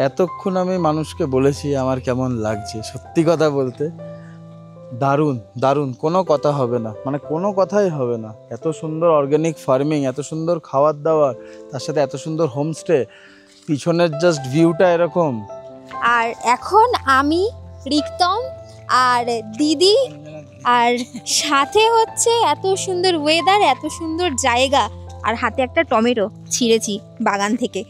এতক্ষণ আমি মানুষকে বলেছি আমার কেমন লাগছে, সত্যি কথা বলতে দারুণ দারুণ, কোনো কথা হবে না, মানে কোনো কথাই হবে না। এত সুন্দর অর্গানিক ফার্মিং, এত সুন্দর খাবার দাবার, তার সাথে এত সুন্দর হোমস্টে, পিছনের জাস্ট ভিউটা এরকম। আর এখন আমি রিক্তম আর দিদি, আর সাথে হচ্ছে এত সুন্দর ওয়েদার, এত সুন্দর জায়গা, আর হাতে একটা টমেটো ছিঁড়েছি বাগান থেকে,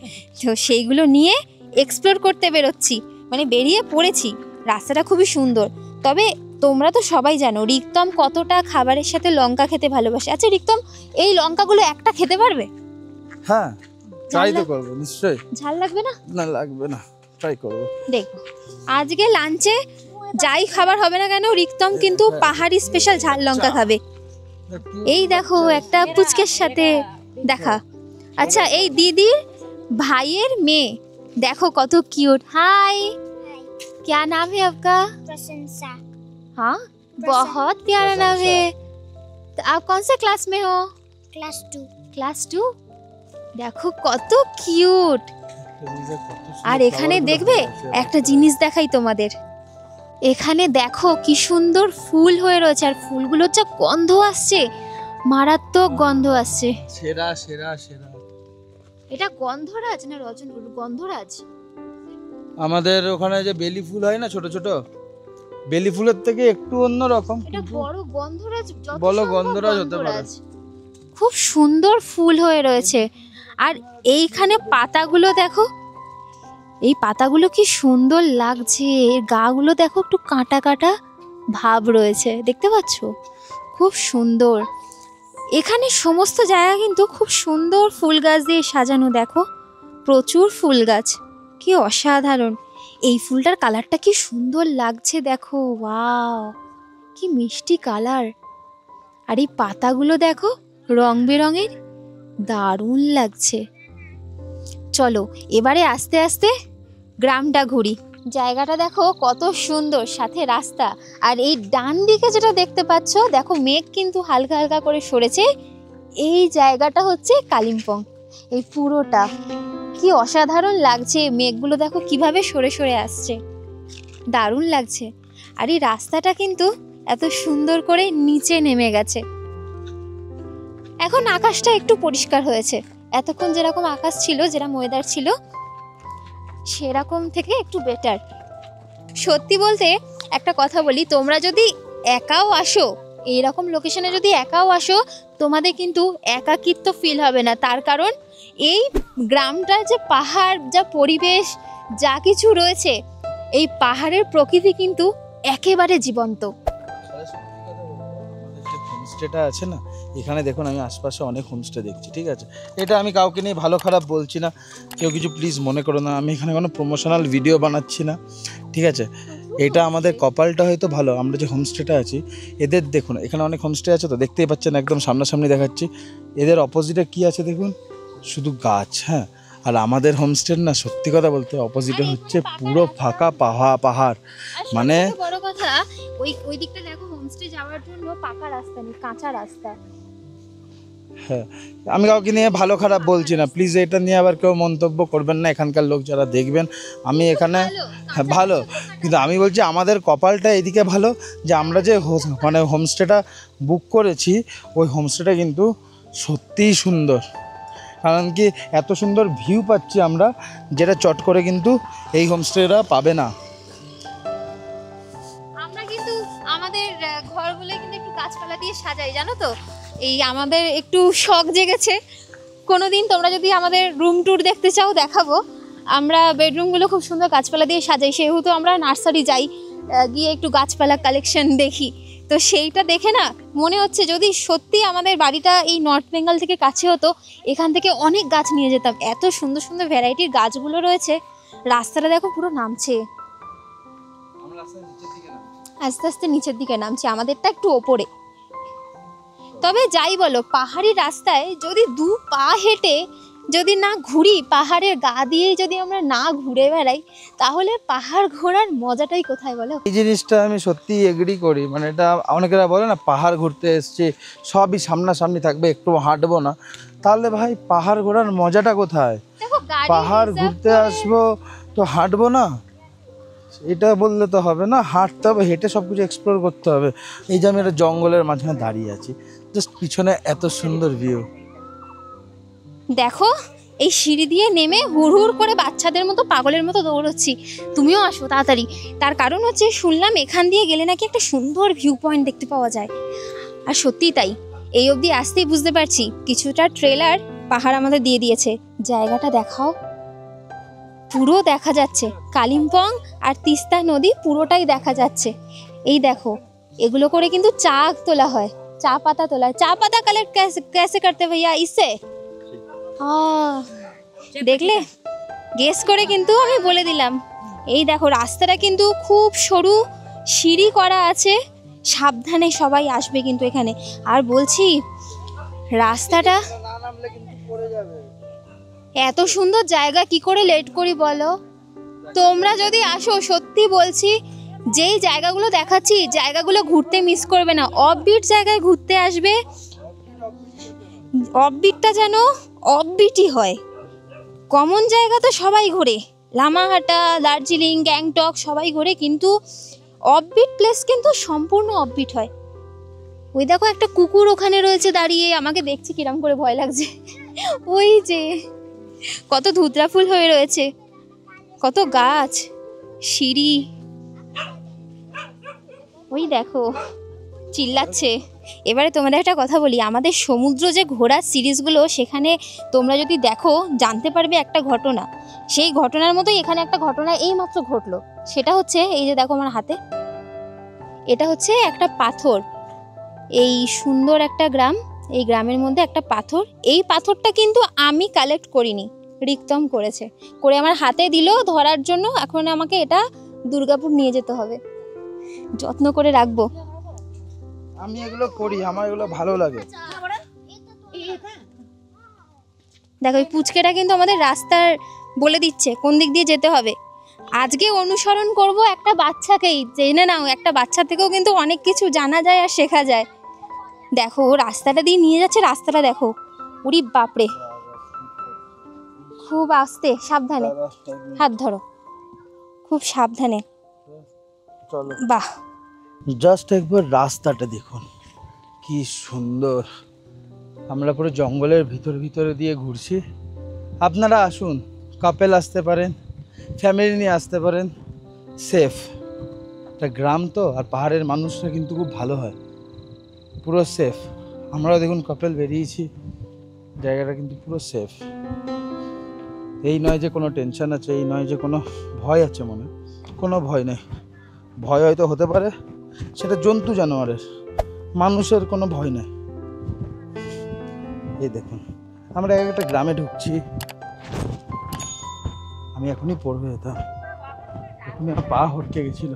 তো সেইগুলো নিয়ে এক্সপ্লোর করতে বেরোচ্ছি, মানে বেরিয়ে পড়েছি। রাস্তাটা খুবই সুন্দর, তবে তোমরা তো সবাই জানো রিক্তম কতটা খাবারের সাথে লঙ্কা খেতে ভালোবাসে। আচ্ছা রিক্তম, এই লঙ্কাগুলো একটা খেতে পারবে? হ্যাঁ ট্রাই তো করবো নিশ্চয়ই। ঝাল লাগবে না? না লাগবে না, ট্রাই করবো। দেখো আজকে লাঞ্চে যাই খাবার হবে না কেন, রিক্তম কিন্তু পাহাড়ি স্পেশাল ঝাল লঙ্কা খাবে। এই দেখো একটা পুচকের সাথে দেখা। আচ্ছা এই দিদির ভাইয়ের মেয়ে, देखो कत क्यूट। हाय, क्या नाम है आपका? प्रशंसा। हाँ बहुत प्यारा नाम है। तो आप कौन सा क्लास में हो? क्लास 2। क्लास 2। देखो কত কিউট। আর এখানে দেখবে একটা জিনিস দেখাই তোমাদের, এখানে দেখো কি সুন্দর ফুল হয়ে রয়েছে, আর ফুলগুলোর যা গন্ধ আসছে, মারাত্মক গন্ধ আসছে। সেরা সেরা সেরা। এটা গন্ধরাজ না রজন? গন্ধরাজ। আমাদের ওখানে যে বেলি ফুল হয় না ছোট ছোট, বেলি ফুলের থেকে একটু অন্য রকম, এটা বড় গন্ধরাজ, বলো গন্ধরাজ হতে পারে। খুব সুন্দর ফুল হয়ে রয়েছে। আর এইখানে পাতাগুলো দেখো, এই পাতাগুলো কি সুন্দর লাগছে, এর গাগুলো দেখো একটু কাঁটা কাঁটা ভাব রয়েছে, দেখতে পাচ্ছ? খুব সুন্দর। এখানে সমস্ত জায়গা কিন্তু খুব সুন্দর ফুল গাছ দিয়ে সাজানো, দেখো প্রচুর ফুল গাছ, কি অসাধারণ। এই ফুলটার কালারটা কি সুন্দর লাগছে দেখো, ওয়াও কি মিষ্টি কালার। আর এই পাতাগুলো দেখো রং বেরঙের, দারুণ লাগছে। চলো এবারে আস্তে আস্তে গ্রামটা ঘুরি। জায়গাটা দেখো কত সুন্দর, সাথে রাস্তা। আর এই ডান দিকে যেটা দেখতে পাচ্ছ, দেখো মেঘ কিন্তু হালকা হালকা করে সরেছে। এই জায়গাটা হচ্ছে কালিম্পং। এই পুরোটা কি অসাধারণ লাগছে, মেঘগুলো দেখো কিভাবে সরে সরে আসছে, দারুণ লাগছে। আর এই রাস্তাটা কিন্তু এত সুন্দর করে নিচে নেমে গেছে। এখন আকাশটা একটু পরিষ্কার হয়েছে, এতক্ষণ যেরকম আকাশ ছিল, যেরকম ওয়েদার ছিল, সেরকম থেকে একটু বেটার। সত্যি বলতে একটা কথা বলি, তোমরা যদি একাও আসো, এইরকম লোকেশনে যদি একাও আসো, তোমাদের কিন্তু একাকিত্ব ফিল হবে না। তার কারণ এই গ্রামটার যে পাহাড়, যা পরিবেশ, যা কিছু রয়েছে, এই পাহাড়ের প্রকৃতি কিন্তু একেবারে জীবন্ত। যে হোমস্টেটা আছে না, এখানে দেখুন আমি আশপাশে অনেক হোমস্টে দেখছি, ঠিক আছে? এটা আমি কাউকে নিয়ে ভালো খারাপ বলছি না, কেউ কিছু প্লিজ মনে করো না, আমি এখানে কোনো প্রমোশনাল ভিডিও বানাচ্ছি না, ঠিক আছে? এটা আমাদের কপালটা হয়তো ভালো, আমরা যে হোমস্টেটা আছি এদের দেখুন, এখানে অনেক হোমস্টে আছে তো দেখতেই পাচ্ছেন, একদম সামনাসামনি দেখাচ্ছি। এদের অপোজিটে কি আছে দেখুন, শুধু গাছ। হ্যাঁ, আর আমাদের হোমস্টের না সত্যি কথা বলতে অপোজিটে হচ্ছে পুরো ফাঁকা পাহাড়। মানে বড় কথা, ওই দিকটা দেখো, হোমস্টে যাওয়ার জন্য পাকা রাস্তা নেই, কাঁচা রাস্তা। হ্যাঁ, আমি কাউকে নিয়ে ভালো খারাপ বলছি না, প্লিজ এটা নিয়ে আবার কেউ মন্তব্য করবেন না, এখানকার লোক যারা দেখবেন। আমি এখানে হ্যাঁ ভালো, কিন্তু আমি বলছি আমাদের কপালটা এদিকে ভালো যে আমরা যে মানে হোমস্টেটা বুক করেছি, ওই হোমস্টেটা কিন্তু সত্যিই সুন্দর। কারণ কি, এত সুন্দর ভিউ পাচ্ছি আমরা, যেটা চট করে কিন্তু এই হোমস্টেটা পাবে না। আমরা কিন্তু আমাদের ঘরগুলো কিন্তু একটু গাছপালা দিয়ে সাজাই, জানো তো? এই আমাদের একটু শখ জেগেছে। কোনোদিন তোমরা যদি আমাদের রুম ট্যুর দেখতে চাও, দেখাবো। আমরা বেডরুমগুলো খুব সুন্দর গাছপালা দিয়ে সাজাই, সেহেতু আমরা নার্সারি যাই, গিয়ে একটু গাছপালা কালেকশন দেখি। তো সেইটা দেখে না মনে হচ্ছে, যদি সত্যি আমাদের বাড়িটা এই নর্থ বেঙ্গল থেকে কাছে হতো, এখান থেকে অনেক গাছ নিয়ে যেতাম। এত সুন্দর সুন্দর ভ্যারাইটির গাছগুলো রয়েছে। রাস্তাটা দেখো পুরো নামছে, আস্তে আস্তে নিচের দিকে নামছে, আমাদেরটা একটু ওপরে। তবে যাই বলো, পাহাড়ি রাস্তায় যদি দু পা হেঁটে যদি না ঘুরি, পাহাড়ের গা দিয়েই যদি আমরা না ঘুরে বেড়াই, তাহলে পাহাড় ঘোরার মজাটাই কোথায় বলো? এই জিনিসটা আমি সত্যি এগ্রি করি। মানে এটা অনেকেরা বলে না, পাহাড় ঘুরতে এসছে, সবই সামনাসামনি থাকবে, একটু হাঁটবো না, তাহলে ভাই পাহাড় ঘোরার মজাটা কোথায়? দেখো, গাড়ি পাহাড় reserve ঘুরতে করে- আসবো তো হাঁটবো না, এটা বললে তো হবে না, হাঁটতে হবে, হেঁটে সব কিছু এক্সপ্লোর করতে হবে। এই যে আমি একটা জঙ্গলের মাঝখানে দাঁড়িয়ে আছি, জাস্ট পিছনে এত সুন্দর ভিউ। দেখো, এই সিঁড়ি দিয়ে নেমে হুড় হুড় করে বাচ্চাদের মতো পাগলের মতো দৌড়চ্ছি। তুমিও আসো তাড়াতাড়ি। তার কারণ হচ্ছে, শুনলাম এখান দিয়ে গেলে নাকি একটা সুন্দর ভিউ পয়েন্ট দেখতে পাওয়া যায়। আর সত্যিই তাই, এই অবধি আসতেই বুঝতে পারছি, কিছুটা ট্রেলার পাহাড় আমাদের দিয়ে দিয়েছে। জায়গাটা দেখাও, পুরো দেখা যাচ্ছে কালিম্পং আর তিস্তা নদী, পুরোটাই দেখা যাচ্ছে। এই দেখো, এগুলো করে কিন্তু চা তোলা হয়, চা পাতা তোলা হয়। চা পাতা কালেক্ট कैसे करते भैया इससे? দেখলে, গেস করে কিন্তু আমি বলে দিলাম। এই দেখো, রাস্তাটা কিন্তু খুব সরু, সিঁড়ি করা আছে, সাবধানে সবাই আসবে কিন্তু এখানে। আর বলছি, রাস্তাটা এত সুন্দর জায়গা, কি করে লেট করি বলো? তোমরা যদি আসো, সত্যি বলছি, যেই জায়গাগুলো দেখাচ্ছি, জায়গাগুলো ঘুরতে মিস করবে না। অফবিট জায়গায় ঘুরতে আসবে, অফবিটটা যেন অফবিটই হয়। কমন জায়গা তো সবাই ঘোরে, লামাহাটা, দার্জিলিং, গ্যাংটক সবাই ঘোরে, কিন্তু অফবিট প্লেস কিন্তু সম্পূর্ণ অফবিট হয়। ওই দেখো, একটা কুকুর ওখানে রয়েছে দাঁড়িয়ে, আমাকে দেখছি কিরম করে ভয় লাগছে। ওই যে কত ধুতরা ফুল হয়ে রয়েছে, কত গাছ, সিঁড়ি, ওই দেখো চিল্লাচ্ছে। এবারে তোমাদের একটা কথা বলি, আমাদের সমুদ্র যে ঘোরার সিরিজগুলো, সেখানে তোমরা যদি দেখো, জানতে পারবে একটা ঘটনা। সেই ঘটনার মতোই এখানে একটা ঘটনা এইমাত্র ঘটলো। সেটা হচ্ছে, এই যে দেখো আমার হাতে, এটা হচ্ছে একটা পাথর। এই সুন্দর একটা গ্রাম, এই গ্রামের মধ্যে একটা পাথর। এই পাথরটা কিন্তু আমি কালেক্ট করিনি, রিক্তম করেছে, করে আমার হাতে দিল ধরার জন্য। এখন আমাকে এটা দুর্গাপুর নিয়ে যেতে হবে, যত্ন করে রাখবো। আমি এগুলো করি, আমার এগুলো ভালো লাগে। দেখো, এই পুচকেটা কিন্তু আমাদের রাস্তার বলে দিচ্ছে কোন দিক দিয়ে যেতে হবে। আজকে অনুসরণ করব একটা বাচ্চাকেই, জেনে নাও, একটা বাচ্চা থেকেও কিন্তু অনেক কিছু জানা যায় আর শেখা যায়। দেখো, ও রাস্তাটা দিয়ে নিয়ে যাচ্ছে, রাস্তাটা দেখো, উরি বাপরে, খুব আস্তে, সাবধানে, হাত ধরো, খুব সাবধানে। চলো, বাহ, জাস্ট একবার রাস্তাটা দেখুন, কি সুন্দর। আমরা পুরো জঙ্গলের ভিতরে দিয়ে ঘুরছি। আপনারা আসুন, কাপেল আসতে পারেন, ফ্যামিলি নিয়ে আসতে পারেন, সেফ। এটা গ্রাম তো, আর পাহাড়ের মানুষরা কিন্তু খুব ভালো হয়, পুরো সেফ। আমরাও দেখুন কাপেল বেরিয়েছি, জায়গাটা কিন্তু পুরো সেফ। এই নয় যে কোনো টেনশন আছে, এই নয় যে কোনো ভয় আছে, মনে কোনো ভয় নেই। ভয় হয়তো হতে পারে, সেটা জন্তু জানোয়ারের, মানুষের কোনো ভয় নেই। এই দেখুন আমরা একটা গ্রামে ঢুকছি, আমি এখনই পড়বে যেতাম, এখনই আমার পা হটকে গেছিল।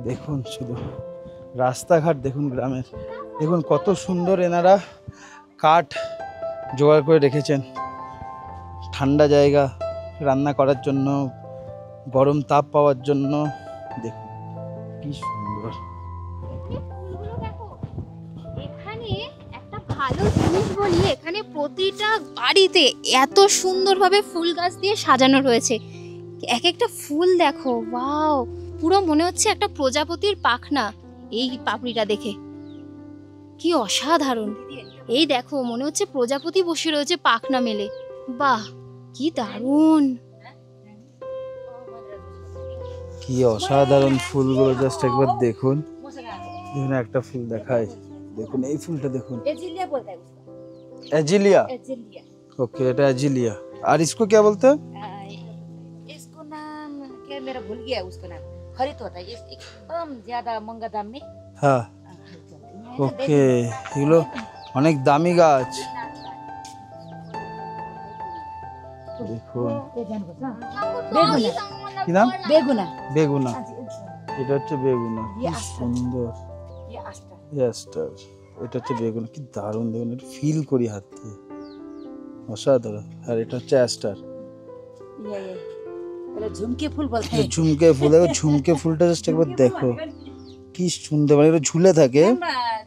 দেখুন শুধু রাস্তাঘাট দেখুন গ্রামের, দেখুন কত সুন্দর এনারা কাঠ জোগাড় করে রেখেছেন, ঠান্ডা জায়গা রান্না করার জন্য, গরম তাপ পাওয়ার জন্য। দেখুন কি সুন্দর। এখানে একটা ভালো জিনিস বলি, এখানে প্রতিটা বাড়িতে এত সুন্দরভাবে ফুল গাছ দিয়ে সাজানো রয়েছে। এক একটা ফুল দেখো, ওয়াও, পুরো মনে হচ্ছে একটা প্রজাপতির পাখনা। এই পাপড়িটা দেখে কি অসাধারণ। এই দেখো মনে হচ্ছে প্রজাপতি বসে রয়েছে পাখনা মেলে। বাহ, কি দারুণ। কি অসাধারণ ফুলগুলো, জাস্ট একবার দেখুন। দেখুন একটা ফুল দেখায়, দেখুন এই ফুলটা দেখুন, एजिलिया बोलता है उसको, एजिलिया। एजिलिया। ओके, এটা एजिलिया। और इसको क्या बोलते हैं? इसको नाम क्या मेरा भूल गया उसका नाम। खरीद होता है ये एकदम ज्यादा महंगा दाम में। হ্যাঁ, ওকে, এগুলো অনেক দামি গাছ। দেখুন কি নাম? बेगुना। বেগুনা। এটা হচ্ছে বেগুনা, কি ये आस्टर। সুন্দর। ये आस्टर। ইয়াস্টার, এটা হচ্ছে বেগুনা, কি দারুণ। দেখুন এটা ফিল করি হাত দিয়ে, অসাধারণ। আর এটা হচ্ছে অ্যাস্টার, ये पहले झुमके फूल बोलते हैं। ঝুমকে ফুল। দেখো ঝুমকে ফুলটা জাস্ট একবার দেখো কি সুন্দর, মানে এটা ঝুলে থাকে। हम,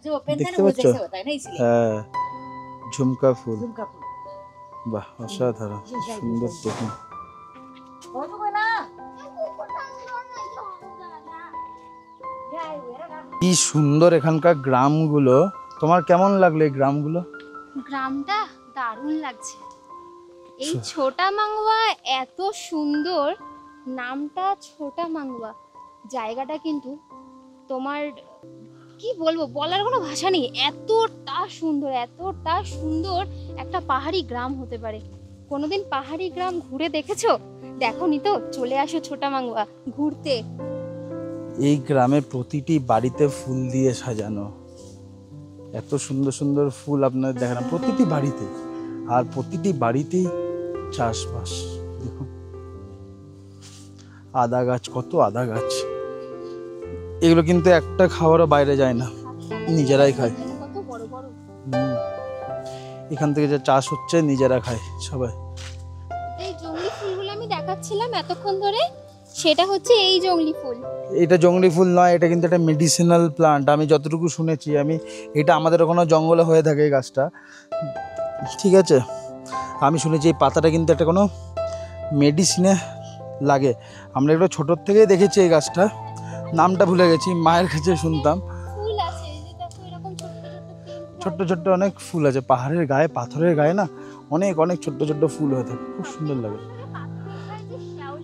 जो पहनते हैं देखते ना वो बच्चों? जैसे होता है ना, इसलिए হ্যাঁ, ঝুমকা ফুল, झुमका फूल। বাহ অসাধারণ, কি সুন্দর। দেখুন बहुत हो गया ना। কি সুন্দর এখানকার গ্রামগুলো। তোমার কেমন লাগলো এই গ্রামগুলো? গ্রামটা দারুণ লাগছে। এই ছোটা মাংওয়া এত সুন্দর, নামটা ছোটা মাংওয়া। জায়গাটা কিন্তু তোমার কি বলবো, বলার কোনো ভাষা নেই। এতটা সুন্দর, এতটা সুন্দর একটা পাহাড়ি গ্রাম হতে পারে। কোনোদিন পাহাড়ি গ্রাম ঘুরে দেখেছো? দেখোনি তো? চলে আসো ছোটা মাংওয়া ঘুরতে। এই গ্রামের প্রতিটি বাড়িতে ফুল দিয়ে সাজানো, এত সুন্দর সুন্দর ফুল আপনাদের দেখালাম প্রতিটি বাড়িতে। আর প্রতিটি বাড়িতেই চাষবাস। দেখুন আদা গাছ, কত আদা গাছ। এগুলো কিন্তু একটা খাবারও বাইরে যায় না, নিজেরাই খায়। কত বড় বড়। এখান থেকে যে চাষ হচ্ছে নিজেরা খায় সবাই। এই জংলি ফুলগুলো আমি দেখাচ্ছিলাম এতক্ষণ ধরে, সেটা হচ্ছে এই জংলি ফুল। এটা জংলি ফুল নয়, এটা কিন্তু একটা মেডিসিনাল প্লান্ট। আমি যতটুকু শুনেছি, এটা আমাদের ওখানে জঙ্গলে হয়ে থাকে এই গাছটা, ঠিক আছে। আমি শুনেছি এই পাতাটা কিন্তু একটা কোনো মেডিসিনে লাগে। আমরা এগুলো ছোটোর থেকেই দেখেছি এই গাছটা, নামটা ভুলে গেছি, মায়ের কাছে শুনতাম। ফুল আছে এই যে দেখো, এরকম ছোট্ট ছোট্ট pink ছোট্ট ছোট্ট অনেক ফুল আছে পাহাড়ের গায়ে, পাথরের গায়ে না অনেক অনেক ছোট্ট ছোট্ট ফুল হয়ে থাকে, খুব সুন্দর লাগে।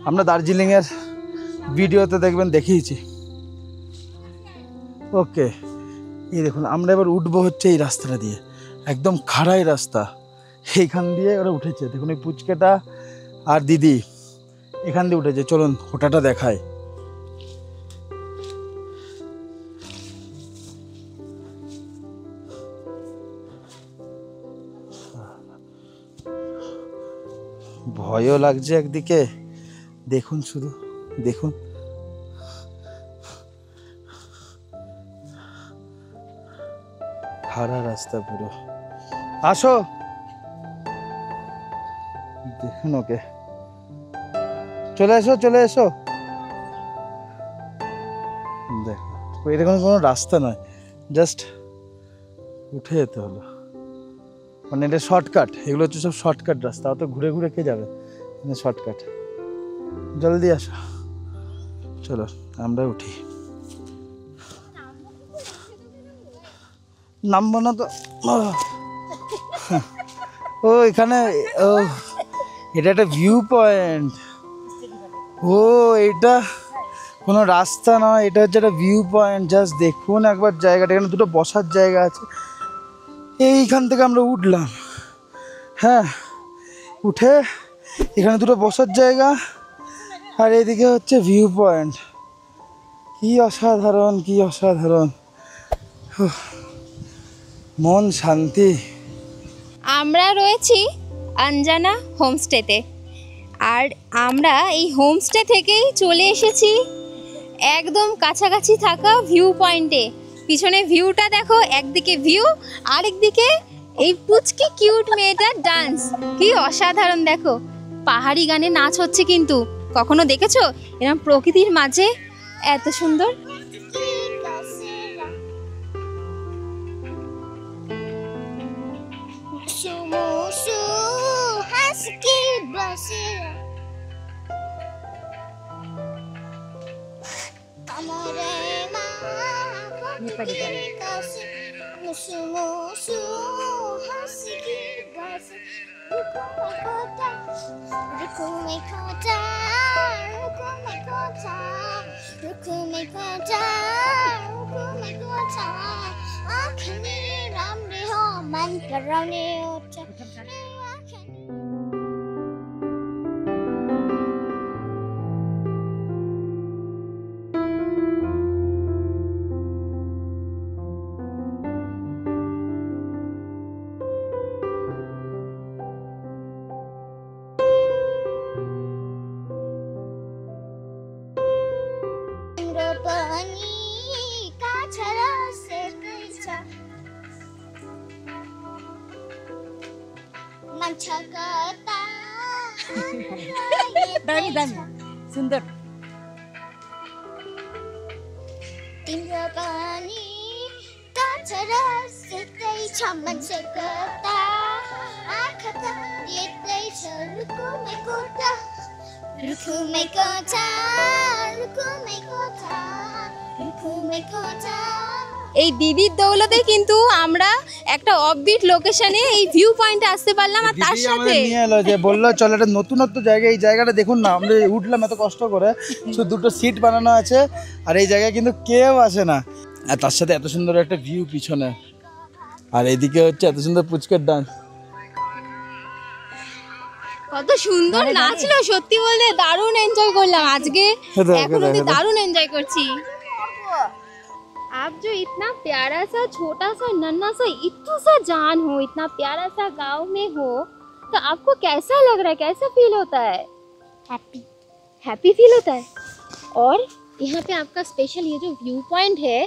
আমরা দার্জিলিংয়ের ভিডিওতে দেখবেন, দেখিয়েছি। ওকে, এই দেখুন আমরা এবার উঠবো হচ্ছে এই রাস্তাটা দিয়ে, একদম খাড়াই রাস্তা। এইখান দিয়ে ওরা উঠেছে, দেখুন এই পুচকেটা আর দিদি এখান দিয়ে উঠেছে। চলুন ওটাটা দেখায়। ভয়ও লাগছে একদিকে, দেখুন শুধু দেখুন। খাড়া রাস্তা পুরো। আসো, দেখুন ওকে, চলে এসো চলে এসো। দেখো এরকম কোনো রাস্তা নয়, জাস্ট উঠে যেতে হলো। মানে এটা শর্টকাট, এগুলো হচ্ছে সব শর্টকাট রাস্তা, অত ঘুরে ঘুরে কে যাবে, শর্টকাট। জলদি আসো, চলো আমরা উঠি। নামবো না তো। ও এখানে, ও এটা একটা ভিউ পয়েন্ট। ও এটা কোনো রাস্তা নয়, এটা হচ্ছে একটা ভিউ পয়েন্ট। জাস্ট দেখুন একবার জায়গাটা, এখানে দুটো বসার জায়গা আছে। এইখান থেকে আমরা উঠলাম, হ্যাঁ, উঠে এখানে দুটো বসার জায়গা, আর এদিকে হচ্ছে ভিউ পয়েন্ট। কি অসাধারণ, কি অসাধারণ, উফ, মন শান্তি। আমরা রয়েছি আঞ্জানা হোমস্টেতে, আর আমরা এই হোমস্টে থেকেই চলে এসেছি একদম কাছাকাছি থাকা ভিউ পয়েন্টে। পিছনে ভিউটা দেখো, একদিকে ভিউ আরেকদিকে এই পুচকি কিউট মেয়েটার ডান্স, কি অসাধারণ। দেখো পাহাড়ি গানে নাচ হচ্ছে, কিন্তু কখনো দেখেছো এরকম প্রকৃতির মাঝে এত সুন্দর? नेपाली गाना दामी दामी सुन्दर तिम्रो पनि काछरा सेतै छ मान्छेकता आँखा त यतै छ रुकुमेको त रुकुमेको छ रुकुमेको छ रुकुमेको छ। এই দিদির দৌলতে কিন্তু আমরা একটা অফবিট লোকেশনে এই ভিউ পয়েন্টে আসতে পারলাম, আর তার দিদি সাথে আমাদের নিয়ে এলো, যে বললো চলো একটা নতুনত্ব জায়গা, এই জায়গাটা দেখুন না, আমরা উঠলাম এত কষ্ট করে, শুধু দুটো সিট বানানো আছে, আর এই জায়গায় কিন্তু কেউ আসে না, আর তার সাথে এত সুন্দর একটা ভিউ পিছনে, আর এদিকে হচ্ছে এত সুন্দর পুচকের ডান্স। কত সুন্দর নাচলো, সত্যি বলতে দারুণ এনজয় করলাম আজকে, এখন অব্দি দারুণ এনজয় করছি। आप जो इतना प्यारा सा छोटा सा नन्हा सा इतना सा जान हो, इतना प्यारा सा गांव में हो, तो आपको कैसा लग रहा है, कैसा फील होता है? हैप्पी फील होता है। और यहाँ पे आपका स्पेशल ये जो व्यू पॉइंट है,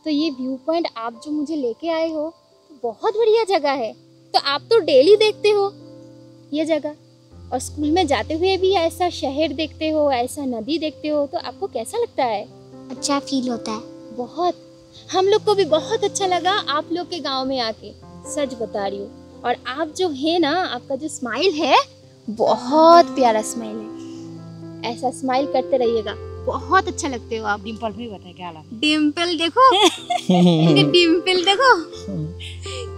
तो ये व्यू पॉइंट आप जो मुझे लेके आए हो, तो बहुत बढ़िया जगह है। तो आप तो डेली देखते हो ये जगह, और स्कूल में जाते हुए भी ऐसा शहर देखते हो, ऐसा नदी देखते हो, तो आपको कैसा लगता है? अच्छा फील होता है बहुत। हम लोग को भी बहुत अच्छा लगा आप लोग के गांव में आके, सच बता रही हूँ। और आप जो है ना, आपका जो स्माइल है बहुत प्यारा स्माइल है, ऐसा स्माइल करते रहिएगा, बहुत अच्छा लगते हो आप। डिम्पल भी बताए क्या हाल है? डिम्पल देखो इनके डिम्पल देखो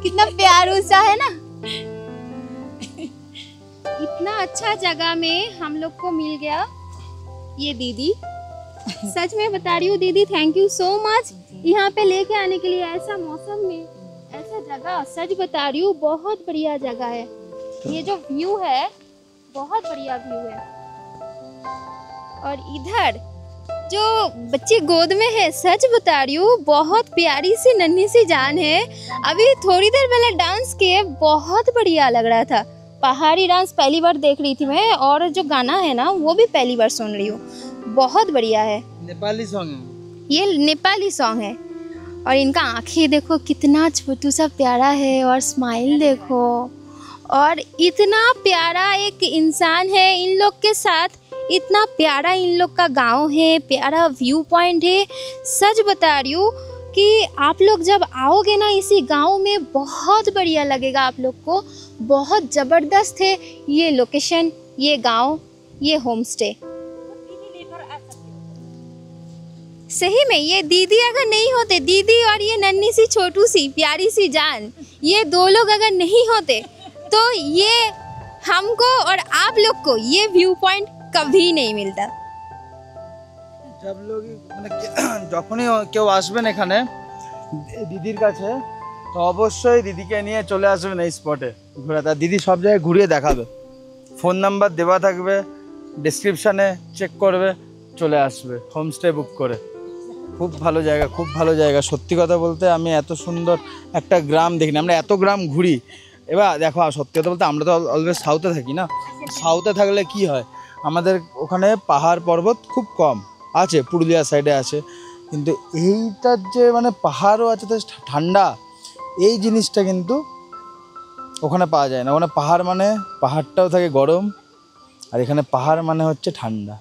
कितना प्यारा सा है ना। इतना अच्छा जगह में हम लोग को मिल गया ये दीदी, सच में बता रही हूँ दीदी, थैंक यू सो मच यहाँ पे लेके आने के लिए, ऐसा मौसम में ऐसा जगह, सच बता रही हूँ बहुत बढ़िया जगह है। ये जो व्यू है बहुत बढ़िया व्यू है। और इधर जो बच्ची गोद में है, सच बता रही हूँ बहुत प्यारी सी नन्ही सी जान है। अभी थोड़ी देर पहले डांस किए, बहुत बढ़िया लग रहा था। पहाड़ी डांस पहली बार देख रही थी मैं, और जो गाना है ना वो भी पहली बार सुन रही हूँ, बहुत बढ़िया है। नेपाली सॉन्ग है ये, नेपाली सॉन्ग है। और इनका आँखें देखो कितना छोटू सा प्यारा है, और स्माइल देखो, और इतना प्यारा एक इंसान है इन लोग के साथ, इतना प्यारा इन लोग का गांव है, प्यारा व्यू पॉइंट है। सच बता रही हूँ कि आप लोग जब आओगे ना इसी गांव में, बहुत बढ़िया लगेगा आप लोग को, बहुत ज़बरदस्त है ये लोकेशन, ये गांव, ये होम स्टे। सही में ये दीदी अगर नहीं होते, दीदी और ये नन्ही सी छोटू सी प्यारी सी जान, ये दो लोग अगर नहीं होते, तो ये हमको और आप लोग को ये व्यू पॉइंट कभी नहीं मिलता। সব লোক মানে যখনই কেউ আসবেন এখানে দিদির কাছে, তো অবশ্যই দিদিকে নিয়ে চলে আসবেন এই স্পটে ঘুরে। তার দিদি সব জায়গায় ঘুরিয়ে দেখাবে, ফোন নাম্বার দেওয়া থাকবে ডেসক্রিপশানে, চেক করবে, চলে আসবে হোমস্টে বুক করে। খুব ভালো জায়গা, খুব ভালো জায়গা। সত্যি কথা বলতে আমি এত সুন্দর একটা গ্রাম দেখিনি, আমরা এত গ্রাম ঘুরি। এবার দেখো সত্যি কথা বলতে আমরা তো অলওয়েজ সাউথে থাকি না, সাউথে থাকলে কি হয় আমাদের ওখানে পাহাড় পর্বত খুব কম আছে, পুরুলিয়া সাইডে আছে, কিন্তু এইটার যে মানে পাহাড়ও আছে তো ঠান্ডা, এই জিনিসটা কিন্তু ওখানে পাওয়া যায় না। ওখানে পাহাড় মানে পাহাড়টাও থাকে গরম, আর এখানে পাহাড় মানে হচ্ছে ঠান্ডা।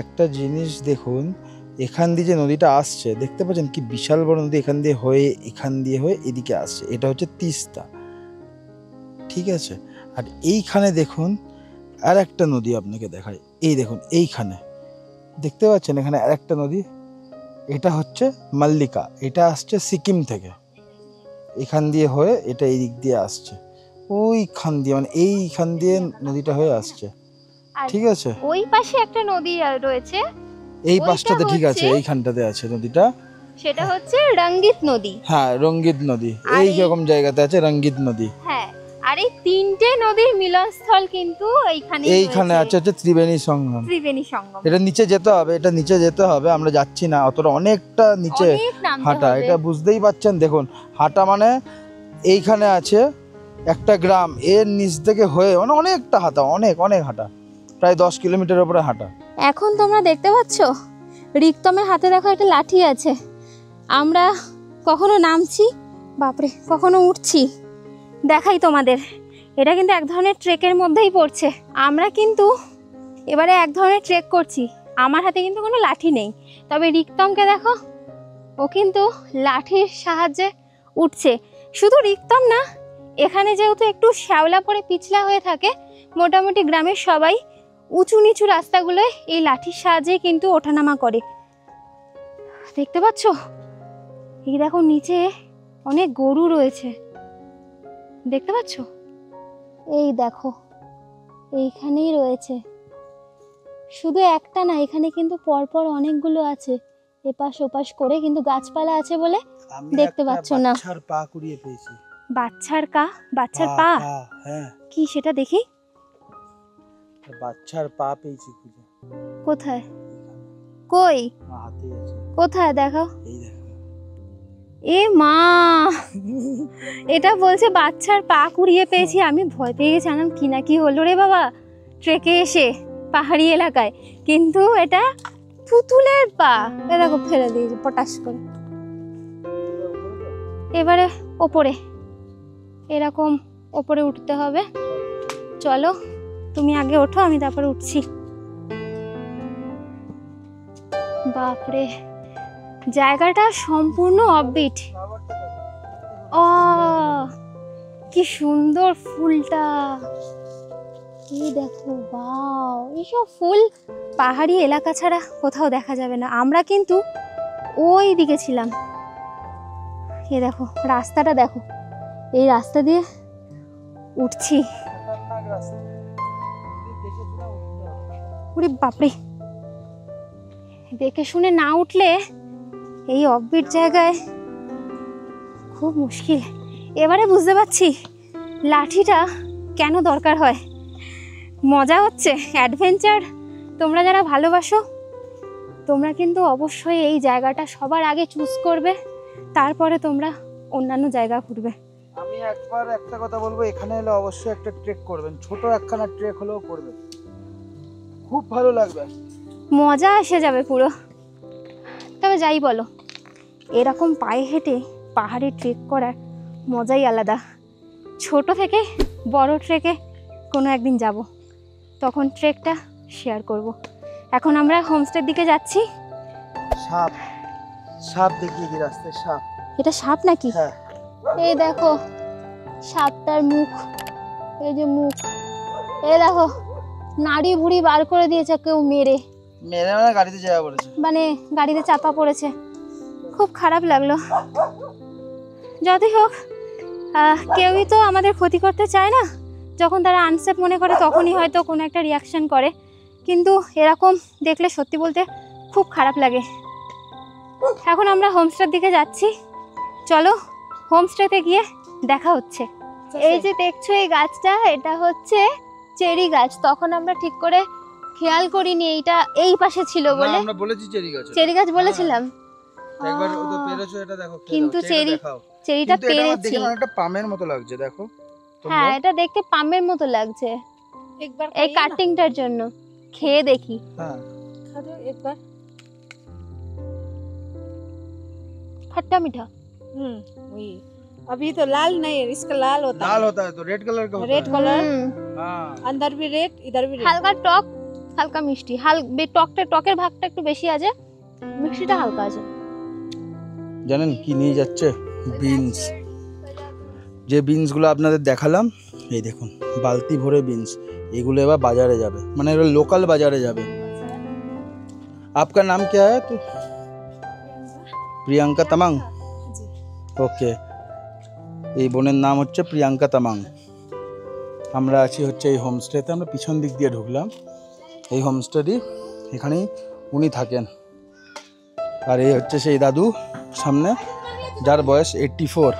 একটা জিনিস দেখুন, এখান দিয়ে যে নদীটা আসছে দেখতে পাচ্ছেন কি বিশাল বড় নদী, এখান দিয়ে হয়ে এদিকে আসছে, এটা হচ্ছে তিস্তা, ঠিক আছে। আর এইখানে দেখুন আর একটা নদী আপনাকে দেখায়, এই দেখুন এইখানে দেখতে পাচ্ছেন এখানে আর একটা নদী, এটা হচ্ছে মাল্লিকা, এটা আসছে সিকিম থেকে, এখান দিয়ে হয়ে এটা এই দিক দিয়ে আসছে, ওইখান দিয়ে মানে এইখান দিয়ে নদীটা হয়ে আসছে, ঠিক আছে। ওই পাশে একটা নদী রয়েছে, এই ওইটা পাশটাতে ঠিক আছে, হচ্ছে- এইখানটাতে আছে নদীটা, সেটা হচ্ছে রঙ্গিত নদী। হ্যাঁ রঙ্গিত নদী, আর এই এই- রকম জায়গাতে আছে রঙ্গিত নদী। হ্যাঁ, আর এই তিনটে নদীর মিলনস্থল কিন্তু এইখানে আছে হচ্ছে ত্রিবেণী সঙ্গম। ত্রিবেণী সঙ্গম। এটা নিচে যেতে হবে, এটা নিচে যেতে হবে, আমরা যাচ্ছি না অতটা, অনেকটা নিচে অনেক নামতে হাঁটা, হবে। এটা বুঝতেই পাচ্ছেন। দেখুন হাঁটা মানে এইখানে আছে একটা গ্রাম, এর নিচ থেকে হয়ে মানে অনেকটা হাঁটা, অনেক অনেক হাঁটা, প্রায় 10 কিলোমিটার উপরে হাঁটা। এখন তোমরা দেখতে পাচ্ছ রিক্তমের হাতে দেখো একটা লাঠি আছে। আমরা কখনো নামছি, বাপরে, কখনো উঠছি। দেখাই তোমাদের, এটা কিন্তু এক ধরনের ট্রেকের মধ্যেই পড়ছে। আমরা কিন্তু এবারে এক ধরনের ট্রেক করছি। আমার হাতে কিন্তু কোনো লাঠি নেই, তবে রিক্তমকে দেখো, ও কিন্তু লাঠির সাহায্যে উঠছে। শুধু রিক্তম না, এখানে যেহেতু একটু শ্যাওলা পড়ে পিছলা হয়ে থাকে, মোটামুটি গ্রামের সবাই উঁচু নিচু রাস্তাগুলোয় এই লাঠির সাহায্যেই কিন্তু ওঠানামা করে। দেখতে পাচ্ছ, এই দেখো নিচে অনেক গরু রয়েছে, দেখতে পাচ্ছ, এই দেখো এইখানেই রয়েছে। শুধু একটা না, এখানে কিন্তু পরপর অনেকগুলো আছে, এপাশ ওপাশ করে, কিন্তু গাছপালা আছে বলে দেখতে পাচ্ছ না। বাচ্চার পা কুড়িয়ে পেয়েছি। বাচ্চার পা? হ্যাঁ, কি সেটা দেখি, বাচ্চার পা পেয়েছি খুঁজে। কোথায়, কই, হাতে আছে, কোথায় দেখাও। এই দেখো। এ মা, এটা বলছে বাচ্চার পা কুড়িয়ে পেয়েছি। আমি ভয় পেয়ে গেছি, আনাম কি না কি হলো রে বাবা ট্রেকে এসে পাহাড়ি এলাকায়, কিন্তু এটা পুতুলের পা। এ দেখো ফেলে দিয়েছি পটাশ করে। এবারে ওপরে, এরকম ওপরে উঠতে হবে। চলো তুমি আগে ওঠো, আমি তারপরে উঠছি। বাপরে, জায়গাটা সম্পূর্ণ অফবিট। ও কি সুন্দর ফুলটা, এই দেখো, বাও, এইসব ফুল পাহাড়ি এলাকা ছাড়া কোথাও দেখা যাবে না। আমরা কিন্তু ওই দিকে ছিলাম। এই দেখো রাস্তাটা দেখো, এই রাস্তা দিয়ে উঠছি। ওরে বাপরে, দেখে শুনে না উঠলে এই অফবিট জায়গায় খুব মুশকিল। এবারে বুঝতে পারছি লাঠিটা কেন দরকার হয়। মজা হচ্ছে, অ্যাডভেঞ্চার তোমরা যারা ভালোবাসো, তোমরা কিন্তু অবশ্যই এই জায়গাটা সবার আগে চুজ করবে, তারপরে তোমরা অন্যান্য জায়গা ঘুরবে। আমি একবার একটা কথা বলবো, এখানে এলে অবশ্যই একটা ট্রেক করবেন, ছোট একখানা ট্রেক হলেও করবেন। খুব ভালো লাগবে। মজা এসে যাবে পুরো। তবে যাই বলো, এরকম পায়ে হেঁটে পাহাড়ে ট্রেক করার মজাই আলাদা। ছোট থেকে বড় ট্রেকে কোনো একদিন যাব, তখন ট্রেকটা শেয়ার করব। এখন আমরা হোমস্টের দিকে যাচ্ছি। সাপ, সাপ দেখিয়ে কি রাস্তায় সাপ। এটা সাপ নাকি? হ্যাঁ। এই দেখো সাপটার মুখ, এই যে মুখ, এই দেখো নাড়ি ভুড়ি বার করে দিয়েছে কেউ মেরে, মানে গাড়িতে যাওয়া পড়েছে, মানে গাড়িতে চাপা পড়েছে। খুব খারাপ লাগলো। যতই হোক কেউই তো আমাদের ক্ষতি করতে চায় না। যখন তারা আনসেফ মনে করে তখনই হয়তো কোনো একটা রিয়াকশন করে, কিন্তু এরকম দেখলে সত্যি বলতে খুব খারাপ লাগে। এখন আমরা হোমস্টের দিকে যাচ্ছি, চলো হোমস্টেতে গিয়ে দেখা হচ্ছে। এই যে দেখছো এই গাছটা, এটা হচ্ছে চেরি গাছ। তখন আমরা ঠিক করে খেয়াল করিনি এইটা এই পাশে ছিল বলে। আমরা বলেছি চেরি গাছ, চেরি গাছ বলেছিলাম। একবার ও তো পেরেছো, এটা দেখো। কিন্তু চেরিটা পেরেছি। দেখো একটা পামের মতো লাগছে, দেখো। হ্যাঁ, এটা দেখতে পামের মতো লাগছে। একবার এই কাটিংটার জন্য খেয়ে দেখি। হ্যাঁ, खा दो एक बार। खट्टा मीठा। वही अभी तो लाल नहीं है, इसका लाल होता लाल है। होता है तो रेड कलर का होता रेड है। कलर हाँ, अंदर भी रेड इधर भी रेड। হালকা টক, হালকা মিষ্টি। টকের ভাগটা একটু বেশি আছে, মিষ্টিটা হালকা আছে। জানেন কি নিয়ে যাচ্ছে? বিনস। যে বিনসগুলো আপনাদের দেখালাম, এই দেখুন বালতি ভরে বিনস। এগুলো এবার বাজারে যাবে, মানে এগুলো লোকাল বাজারে যাবে। आपका नाम क्या है? तो প্রিয়াঙ্কা তামাং। ওকে, এই বোনের নাম হচ্ছে প্রিয়াঙ্কা তামাং। আমরা আছি হচ্ছে এই হোমস্টেতে। আমরা পিছন দিক দিয়ে ঢুকলাম। এই হোমস্টেটি, এখানেই উনি থাকেন। আর এই হচ্ছে সেই দাদু সামনে, যার বয়স 84।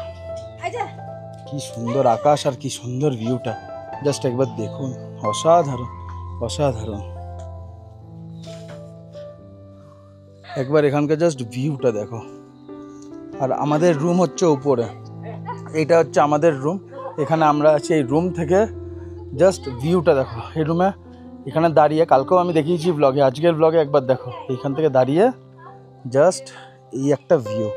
কি সুন্দর আকাশ আর কি সুন্দর ভিউটা, জাস্ট একবার দেখুন। অসাধারণ, অসাধারণ। একবার এখানকার জাস্ট ভিউটা দেখো। আর আমাদের রুম হচ্ছে উপরে, এইটা হচ্ছে আমাদের রুম। এখানে আমরা আছি। এই রুম থেকে জাস্ট ভিউটা দেখো। এই রুমে এখানে দাঁড়িয়ে, কালকেও আমি দেখিয়েছি ব্লগে, আজকের ব্লগে একবার দেখো। এইখান থেকে দাঁড়িয়ে জাস্ট এই একটা ভিউ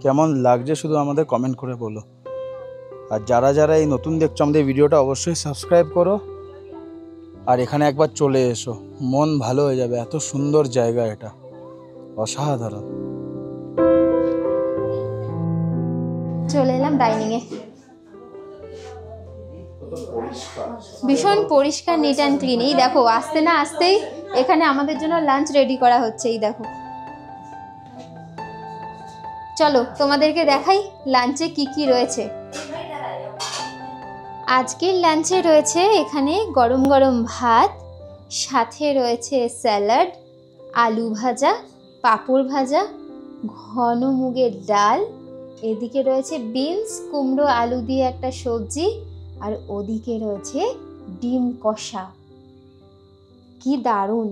কেমন লাগছে শুধু আমাদের কমেন্ট করে বলো। আর যারা যারা এই নতুন দেখছো আমাদের ভিডিওটা, অবশ্যই সাবস্ক্রাইব করো। আর এখানে একবার চলে এসো, মন ভালো হয়ে যাবে। এত সুন্দর জায়গা, এটা অসাধারণ। চলে এলাম ডাইনিং এ। ভীষণ পরিষ্কার, নিট অ্যান্ড ক্লিন। এই দেখো আসতে না আসতেই এখানে আমাদের জন্য লাঞ্চ রেডি করা হচ্ছে। এই দেখো, চলো তোমাদেরকে দেখাই লাঞ্চে কি কি রয়েছে। আজকের লাঞ্চে রয়েছে এখানে গরম গরম ভাত, সাথে রয়েছে স্যালাড, আলু ভাজা, পাঁপড় ভাজা, ঘন মুগের ডাল, এদিকে রয়েছে বিনস, কুমড়ো, আলু দিয়ে একটা সবজি, আর ওদিকে রয়েছে ডিম কষা। কি দারুণ!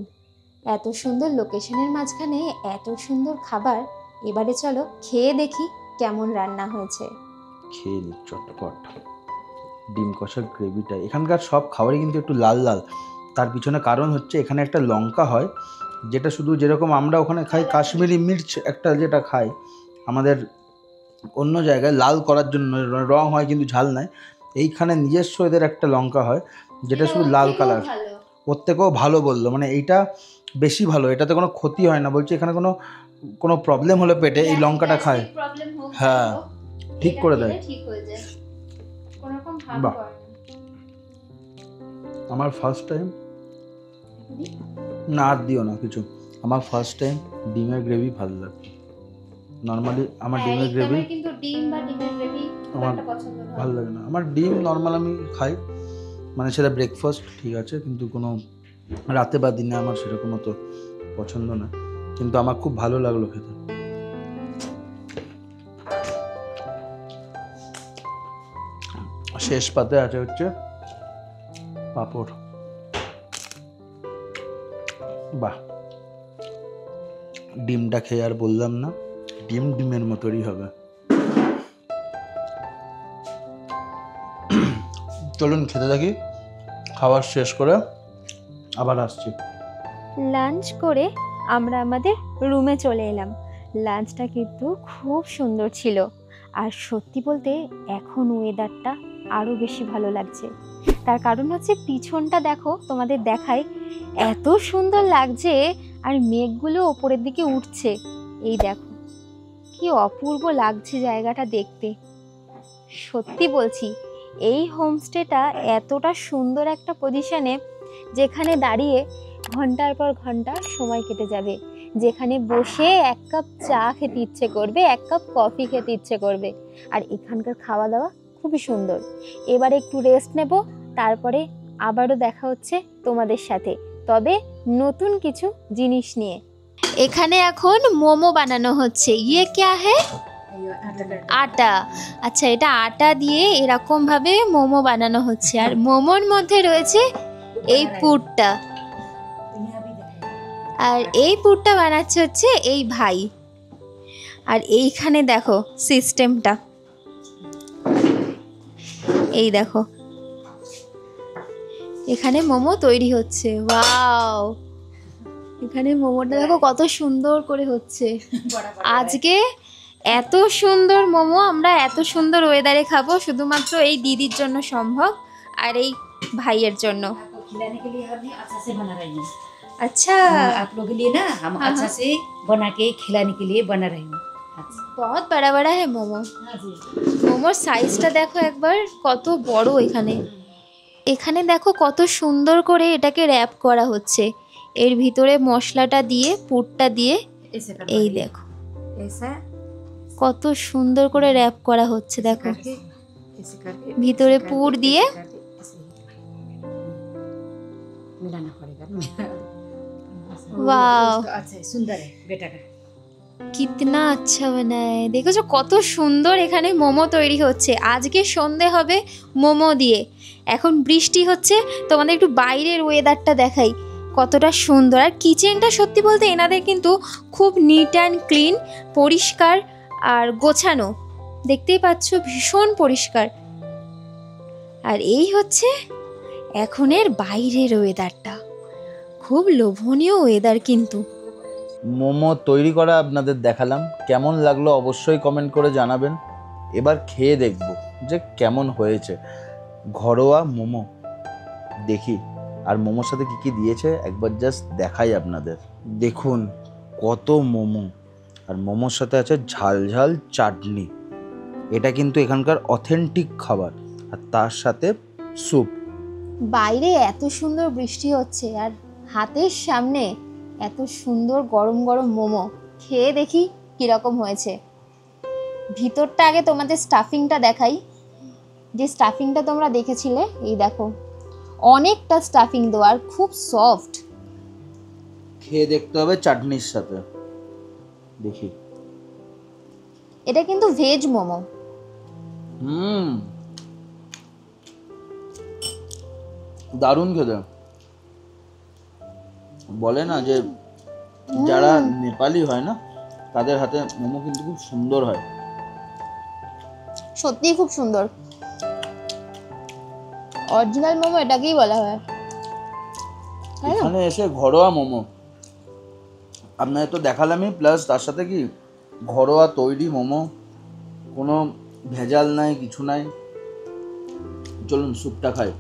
এত সুন্দর লোকেশনের মাঝখানে এত সুন্দর খাবার। এবারে চলো খেয়ে দেখি কেমন রান্না হয়েছে। খেয়ে নি চটপট ডিম কষার গ্রেভিটা। এখানকার সব খাবারই কিন্তু একটু লাল লাল। তার পিছনে কারণ হচ্ছে এখানে একটা লঙ্কা হয়, যেটা শুধু যেরকম আমরা ওখানে খাই কাশ্মীরি মির্চ একটা যেটা খাই আমাদের অন্য জায়গায় লাল করার জন্য রং হয় কিন্তু ঝাল নাই। এইখানে নিজস্ব এদের একটা লঙ্কা হয় যেটা শুধু লাল কালার। ওর থেকেও ভালো বললো, মানে এইটা বেশি ভালো, এটাতে কোনো ক্ষতি হয় না। বলছে এখানে কোনো প্রবলেম হলে পেটে এই লঙ্কাটা খায়, হ্যাঁ ঠিক করে দেয়। বাহ, আমার ফার্স্ট টাইম, না আর দিও না কিছু, আমার ফার্স্ট টাইম ডিমের গ্রেভি ভালো লাগছে। নর্মালি আমার ডিমের গ্রেভি আমার ভালো লাগে না। আমার ডিম নর্মাল আমি খাই, মানে সেটা ব্রেকফাস্ট ঠিক আছে, কিন্তু কোনো রাতে বা দিনে আমার সেরকম মতো পছন্দ না। কিন্তু আমার খুব ভালো লাগলো খেতে। শেষ পাতে আছে হচ্ছে পাঁপড়। বাহ, ডিমটা খেয়ে আর বললাম না, ডিমের মতোই হবে। চলুন খেতে থাকি। খাবার শেষ করে আবার আসছি। লাঞ্চ করে আমরা আমাদের রুমে চলে এলাম। লাঞ্চটা কিন্তু খুব সুন্দর ছিল, আর সত্যি বলতে এখন ওয়েদারটা আরও বেশি ভালো লাগছে। তার কারণ হচ্ছে পিছনটা দেখো, তোমাদের দেখাই, এত সুন্দর লাগছে, আর মেঘগুলো ওপরের দিকে উঠছে। এই দেখো কি অপূর্ব লাগছে জায়গাটা দেখতে। সত্যি বলছি, এই হোমস্টেটা এতটা সুন্দর একটা পজিশনে, যেখানে দাঁড়িয়ে ঘন্টার পর ঘন্টা সময় কেটে যাবে, যেখানে বসে এক কাপ চা খেতে ইচ্ছে করবে, এক কাপ কফি খেতে ইচ্ছে করবে। আর এখানকার খাওয়া দাওয়া খুবই সুন্দর। এবার একটু রেস্ট নেব, তারপরে আবারও দেখা হচ্ছে তোমাদের সাথে, তবে নতুন কিছু জিনিস নিয়ে। এখানে এখন মোমো বানানো হচ্ছে। ইয়ে ক্যা হ্যায়? আটা। আচ্ছা, এটা আটা দিয়ে এরকম ভাবে মোমো বানানো হচ্ছে, আর মোমোর মধ্যে রয়েছে এই পুরটা, আর এই পুরটা বানাচ্ছে হচ্ছে এই ভাই। আর এইখানে দেখো সিস্টেমটা, এই দেখো এখানে মোমো তৈরি হচ্ছে। ওয়াও, এখানে মোমোটা দেখো কত সুন্দর করে হচ্ছে। আজকে এত সুন্দর মোমো আমরা এত সুন্দর ওয়েদারে খাবো শুধুমাত্র এই দিদির জন্য সম্ভব, আর এই भाइयर জন্য। खिलाने के लिए हमने अच्छा से बना रही हूँ। अच्छा, आप लोगों के लिए ना हम अच्छा से बना के खिलाने के लिए बना रही हूँ। बहुत बड़ा बड़ा है मोमो। মোমোর সাইজটা দেখো একবার, কত বড়। এখানে দেখো কত সুন্দর করে এটাকে র্যাপ করা হচ্ছে, এর ভিতরে মশলাটা দিয়ে পুরটা দিয়ে। এই দেখো কত সুন্দর করে র্যাপ করা হচ্ছে, দেখো ভিতরে পুর দিয়ে। मिलाना पड़ेगा। वाह, अच्छा सुंदर है बेटा का। কিতনা আচ্ছা বানায়। দেখেছো কত সুন্দর এখানে মোমো তৈরি হচ্ছে। আজকে সন্ধে হবে মোমো দিয়ে, এখন বৃষ্টি হচ্ছে। তোমাদের একটু বাইরের ওয়েদারটা দেখাই, কতটা সুন্দর। আর কিচেনটা সত্যি বলতে এনাদের কিন্তু খুব নিট অ্যান্ড ক্লিন, পরিষ্কার আর গোছানো। দেখতেই পাচ্ছ ভীষণ পরিষ্কার। আর এই হচ্ছে এখনের বাইরের ওয়েদারটা, খুব লোভনীয় ওয়েদার কিন্তু। মোমো তৈরি করা আপনাদের দেখালাম, কেমন লাগলো অবশ্যই কমেন্ট করে জানাবেন। এবার খেয়ে দেখব যে কেমন হয়েছে। ঘরোয়া মোমো দেখি, আর মোমোর সাথে কি কি দিয়েছে একবার জাস্ট দেখাই আপনাদের। দেখুন কত মোমো, আর মোমোর সাথে আছে ঝাল ঝাল চাটনি। এটা কিন্তু এখানকার অথেন্টিক খাবার, আর তার সাথে স্যুপ। বাইরে এত সুন্দর বৃষ্টি হচ্ছে, আর হাতের সামনে এত সুন্দর গরম গরম মোমো। খেয়ে দেখি কীরকম হয়েছে। ভিতরটা আগে তোমাদের স্টাফিংটা দেখাই, যে স্টাফিংটা তোমরা দেখেছিলে। এই দেখো অনেকটা স্টাফিং দেওয়া, আর খুব সফট। খেয়ে দেখতে হবে চাটনির সাথে। দেখি, এটা কিন্তু ভেজ মোমো। দারুণ খেতে। বলে না যে যারা নেপালি হয় না, তাদের হাতে মোমো কিন্তু খুব সুন্দর হয়। সত্যিই খুব সুন্দর, অরিজিনাল মোমো এটাকেই বলা হয়। এখানে এসে ঘরোয়া মোমো আপনাদের তো দেখালামই, প্লাস তার সাথে কি ঘরোয়া তৈরি মোমো, কোনো ভেজাল নাই, কিছু নাই। চলুন স্যুপটা খাই।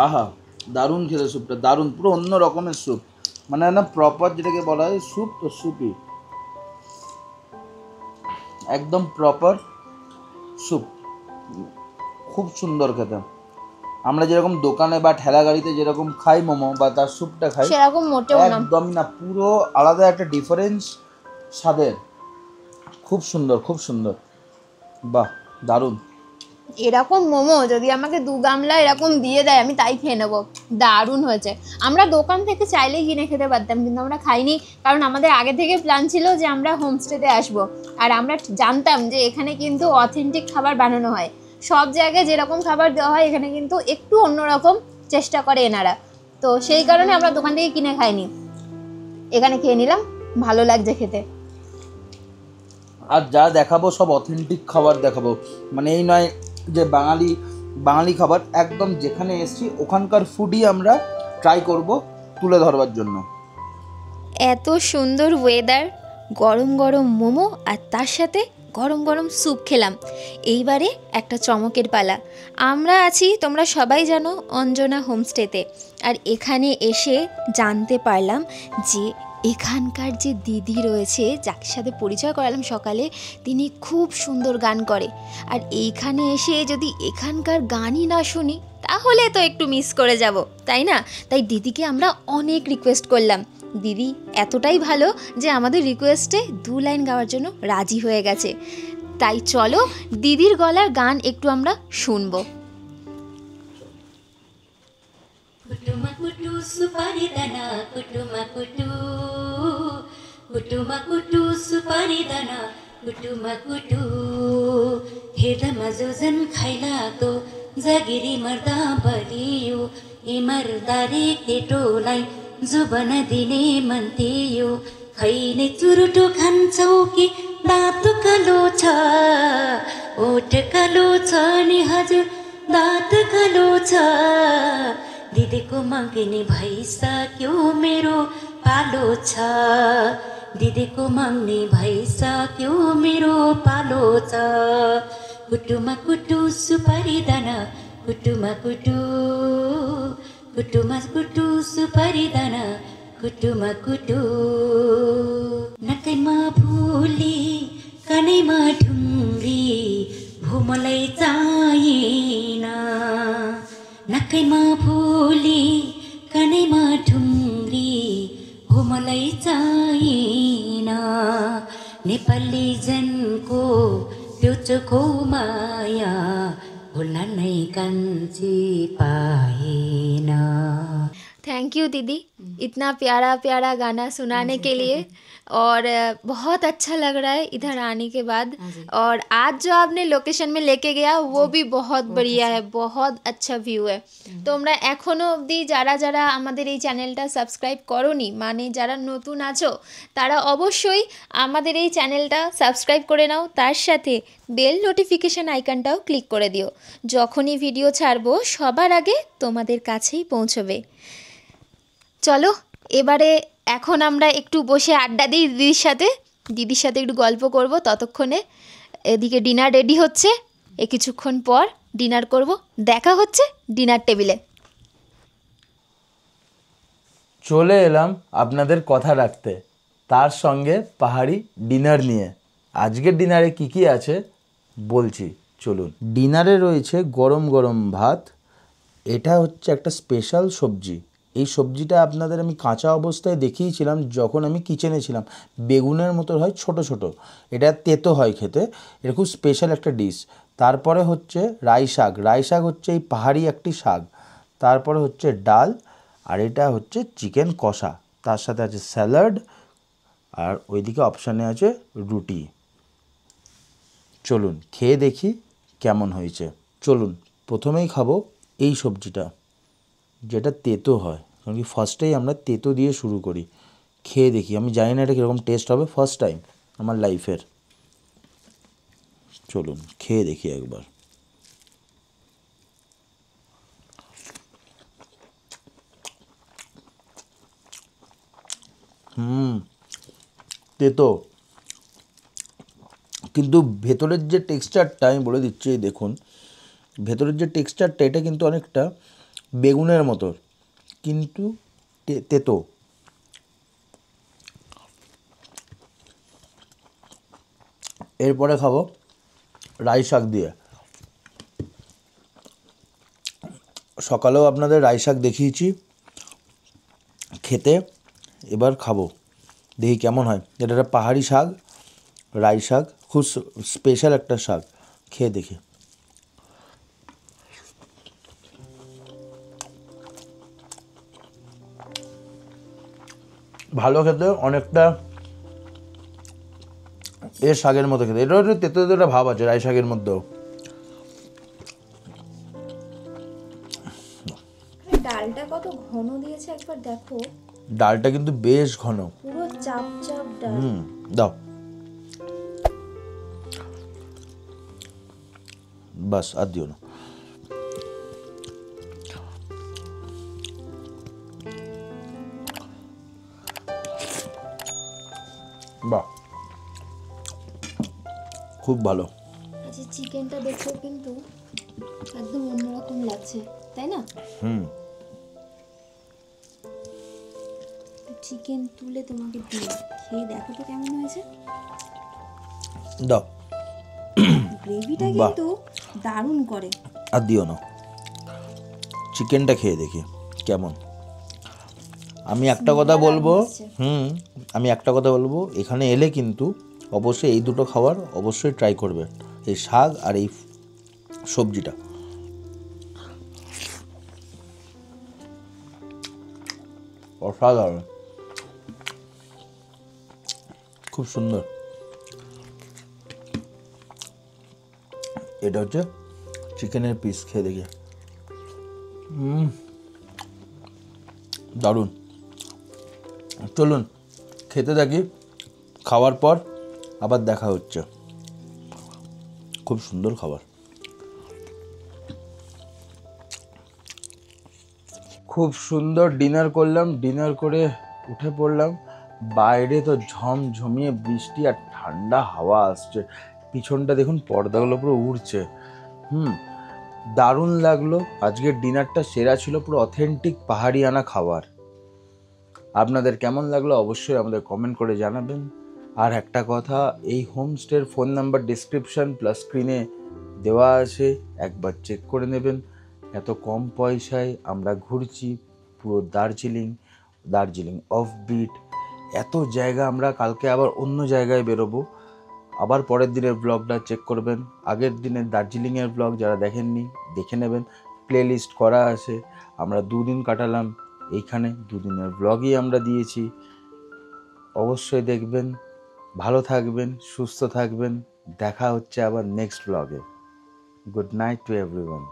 আহা, দারুণ খেতে স্যুপটা, দারুণ। পুরো অন্য রকমের স্যুপ, মানে না প্রপার যেটাকে বলা হয় স্যুপ, তো স্যুপই একদম প্রপার স্যুপ। খুব সুন্দর খেতে। আমরা যেরকম দোকানে বা ঠেলা গাড়িতে যেরকম খাই মোমো বা তার স্যুপটা খাই, সেরকম মোটেও না, একদমই না। পুরো আলাদা একটা ডিফারেন্স স্বাদের। খুব সুন্দর, খুব সুন্দর। বাহ, দারুণ। এরকম মোমো যদি আমাকে 2 গামলা এরকম দিয়ে দেয়, আমি তাই খেয়ে নেবো। দারুণ হয়েছে। আমরা দোকান থেকে চাইলেই কিনে খেতে পারতাম, কিন্তু আমরা খাইনি, কারণ আমাদের আগে থেকে প্ল্যান ছিল যে আমরা হোমস্টেতে আসবো। আর আমরা জানতাম যে এখানে কিন্তু অথেন্টিক খাবার বানানো হয়। সব জায়গায় যেরকম খাবার দেওয়া হয়, এখানে কিন্তু একটু অন্যরকম চেষ্টা করে এনারা। তো সেই কারণে আমরা দোকান থেকে কিনে খাইনি, এখানে খেয়ে নিলাম। ভালো লাগছে খেতে। আর যা দেখাবো সব অথেন্টিক খাবার দেখাবো, মানে এই নয় যে বাঙালি বাঙালি খাবার একদম যেখানে এসেছি ওখানকার ফুডই আমরা ট্রাই করব তুলে ধরবার জন্য। এত সুন্দর ওয়েদার, গরম গরম মোমো আর তার সাথে গরম গরম স্যুপ খেলাম। এইবারে একটা চমকের পালা। আমরা আছি, তোমরা সবাই জানো, অঞ্জনা হোমস্টেতে। আর এখানে এসে জানতে পারলাম যে এখানকার যে দিদি রয়েছে, যার সাথে পরিচয় করালাম সকালে, তিনি খুব সুন্দর গান করে। আর এইখানে এসে যদি এখানকার গানই না শুনি তাহলে তো একটু মিস করে যাব, তাই না? তাই দিদিকে আমরা অনেক রিকোয়েস্ট করলাম। দিদি এতটাই ভালো যে আমাদের রিকোয়েস্টে 2 লাইন গাওয়ার জন্য রাজি হয়ে গেছে। তাই চলো দিদির গলার গান একটু আমরা শুনবো। कुटुमा कुटु सुपारी दाना कुटुमा कुटु कुटुमा कुटु सुपारी दाना कुटुमा कुटु हेदमा जोजन खाइला तो जागिरी मर्दा बलियो ए मर्दारे केटोलाई जुबन दिने मन्तियो खैने चुरुटो खान्छौ कि दाँत कालो छ ओठ कालो छ नि हजुर दाँत कालो छ दिदीको मङ्गिनी भइसक्यो मेरो पालो छ दिदीको मङ्गिनी भइसक्यो मेरो पालो छ कुटुमा कुटु सुपारी दाना कुटुमा कुटु कुटुमा कुटु सुपारी दाना कुटुमा कुटु नकैमा फुली कानैमा ढुङ्ग्री भुमलै चाहिन नकैमा फुली कानैमा ढुङ्ग्री हो मलाई चाहिन नेपाली जनको त्यो चोखो माया होला नै कान्छी पाएन। थैंक यू दीदी, इतना प्यारा प्यारा गाना सुनाने के लिए। और बहुत अच्छा लग रहा है इधर आने के बाद। और आज जो आपने लोकेशन में लेके गया वो भी बहुत बढ़िया है, बहुत अच्छा व्यू है। তোমরা এখনো অবধি যারা যারা আমাদের এই চ্যানেলটা সাবস্ক্রাইব করোনি, মানে যারা নতুন আছো, তারা অবশ্যই আমাদের এই চ্যানেলটা সাবস্ক্রাইব করে নাও, তার সাথে বেল নোটিফিকেশান আইকনটাও ক্লিক করে দিও। যখনই ভিডিও ছাড়বো সবার আগে তোমাদের কাছেই পৌঁছবে। চলো এবারে এখন আমরা একটু বসে আড্ডা দিই দিদির সাথে একটু গল্প করব। ততক্ষণে এদিকে ডিনার রেডি হচ্ছে, কিছুক্ষণ পর ডিনার করব। দেখা হচ্ছে ডিনার টেবিলে। চলে এলাম আপনাদের কথা রাখতে, তার সঙ্গে পাহাড়ি ডিনার নিয়ে। আজকের ডিনারে কি কি আছে বলছি, চলুন। ডিনারে রয়েছে গরম গরম ভাত, এটা হচ্ছে একটা স্পেশাল সবজি। এই সবজিটা আপনাদের আমি কাঁচা অবস্থায় দেখিয়েছিলাম যখন আমি কিচেনে ছিলাম। বেগুনের মতো হয়, ছোট ছোট, এটা তেতো হয় খেতে, এটা খুব স্পেশাল একটা ডিশ। তারপরে হচ্ছে রাই শাক, রাই শাক হচ্ছে এই পাহাড়ি একটি শাক। তারপরে হচ্ছে ডাল, আর এটা হচ্ছে চিকেন কষা, তার সাথে আছে স্যালাড, আর ওইদিকে অপশানে আছে রুটি। চলুন খেয়ে দেখি কেমন হয়েছে। চলুন প্রথমেই খাবো এই সবজিটা, যেটা তেতো হয়, কারণ কি ফার্স্টেই আমরা তেতো দিয়ে শুরু করি। খেয়ে দেখি, আমি জানি না এটা কীরকম টেস্ট হবে, ফার্স্ট টাইম আমার লাইফের। চলুন খেয়ে দেখি একবার। তেতো, কিন্তু ভেতরের যে টেক্সচারটা আমি বলে দিচ্ছি, এই দেখুন ভেতরের যে টেক্সচারটা, এটা কিন্তু অনেকটা বেগুনের মতো, কিন্তু তেতো। এরপরে খাবো রাই শাক দিয়ে। সকালেও আপনাদের রাই শাক দেখিয়েছি খেতে, এবার খাবো, দেখি কেমন হয়। এটা একটা পাহাড়ি শাক, রাই শাক, খুব স্পেশাল একটা শাক, খেয়ে দেখি। ভালো খেতে, অনেকটা এর শাকের মতো খেতে। এটা একটু তেতো তেতো একটা ভাব আছে রাই শাকের মধ্যেও। ডালটা কত ঘন দিয়েছে একবার দেখো। ডালটা কিন্তু বেশ ঘন, পুরো চাপ চাপ ডাল। দাও, বাস আর দিও না। খুব ভালো। আচ্ছা, চিকেনটা দেখো কিন্তু একদম অন্যরকম লাগছে, তাই না? হুম। চিকেন তুলে তোমাকে দিই, খেয়ে দেখো তো কেমন হয়েছে। দাও। গ্রেভিটা বাহ। কিন্তু দারুণ করে। আর দিও না, চিকেনটা খেয়ে দেখি কেমন। আমি একটা কথা বলবো, আমি একটা কথা বলবো, এখানে এলে কিন্তু অবশ্যই এই দুটো খাবার অবশ্যই ট্রাই করবে, এই শাক আর এই সবজিটা। অসাধারণ, খুব সুন্দর। এটা হচ্ছে চিকেনের পিস, খেয়ে দেখি। দারুণ। চলুন খেতে থাকি, খাওয়ার পর আবার দেখা হচ্ছে। খুব সুন্দর খাবার, খুব সুন্দর ডিনার করলাম। ডিনার করে উঠে পড়লাম, বাইরে তো ঝমঝমিয়ে বৃষ্টি আর ঠান্ডা হাওয়া আসছে, পিছনটা দেখুন পর্দাগুলো পুরো উড়ছে। দারুণ লাগলো। আজকের ডিনারটা সেরা ছিল, পুরো অথেন্টিক পাহাড়িয়ানা খাবার। আপনাদের কেমন লাগলো অবশ্যই আমাদের কমেন্ট করে জানাবেন। আর একটা কথা, এই হোমস্টের ফোন নাম্বার ডিসক্রিপশন প্লাস স্ক্রিনে দেওয়া আছে, একবার চেক করে নেবেন। এত কম পয়সায় আমরা ঘুরছি পুরো দার্জিলিং অফবিট, এত জায়গা। আমরা কালকে আবার অন্য জায়গায় বেরোবো, আবার পরের দিনের ব্লগটা চেক করবেন। আগের দিনের দার্জিলিংয়ের ব্লগ যারা দেখেননি দেখে নেবেন, প্লেলিস্ট করা আছে। আমরা 2 দিন কাটালাম এইখানে, 2 দিনের ব্লগই আমরা দিয়েছি, অবশ্যই দেখবেন। ভালো থাকবেন, সুস্থ থাকবেন, দেখা হচ্ছে আবার নেক্সট ব্লগে। Good night to everyone.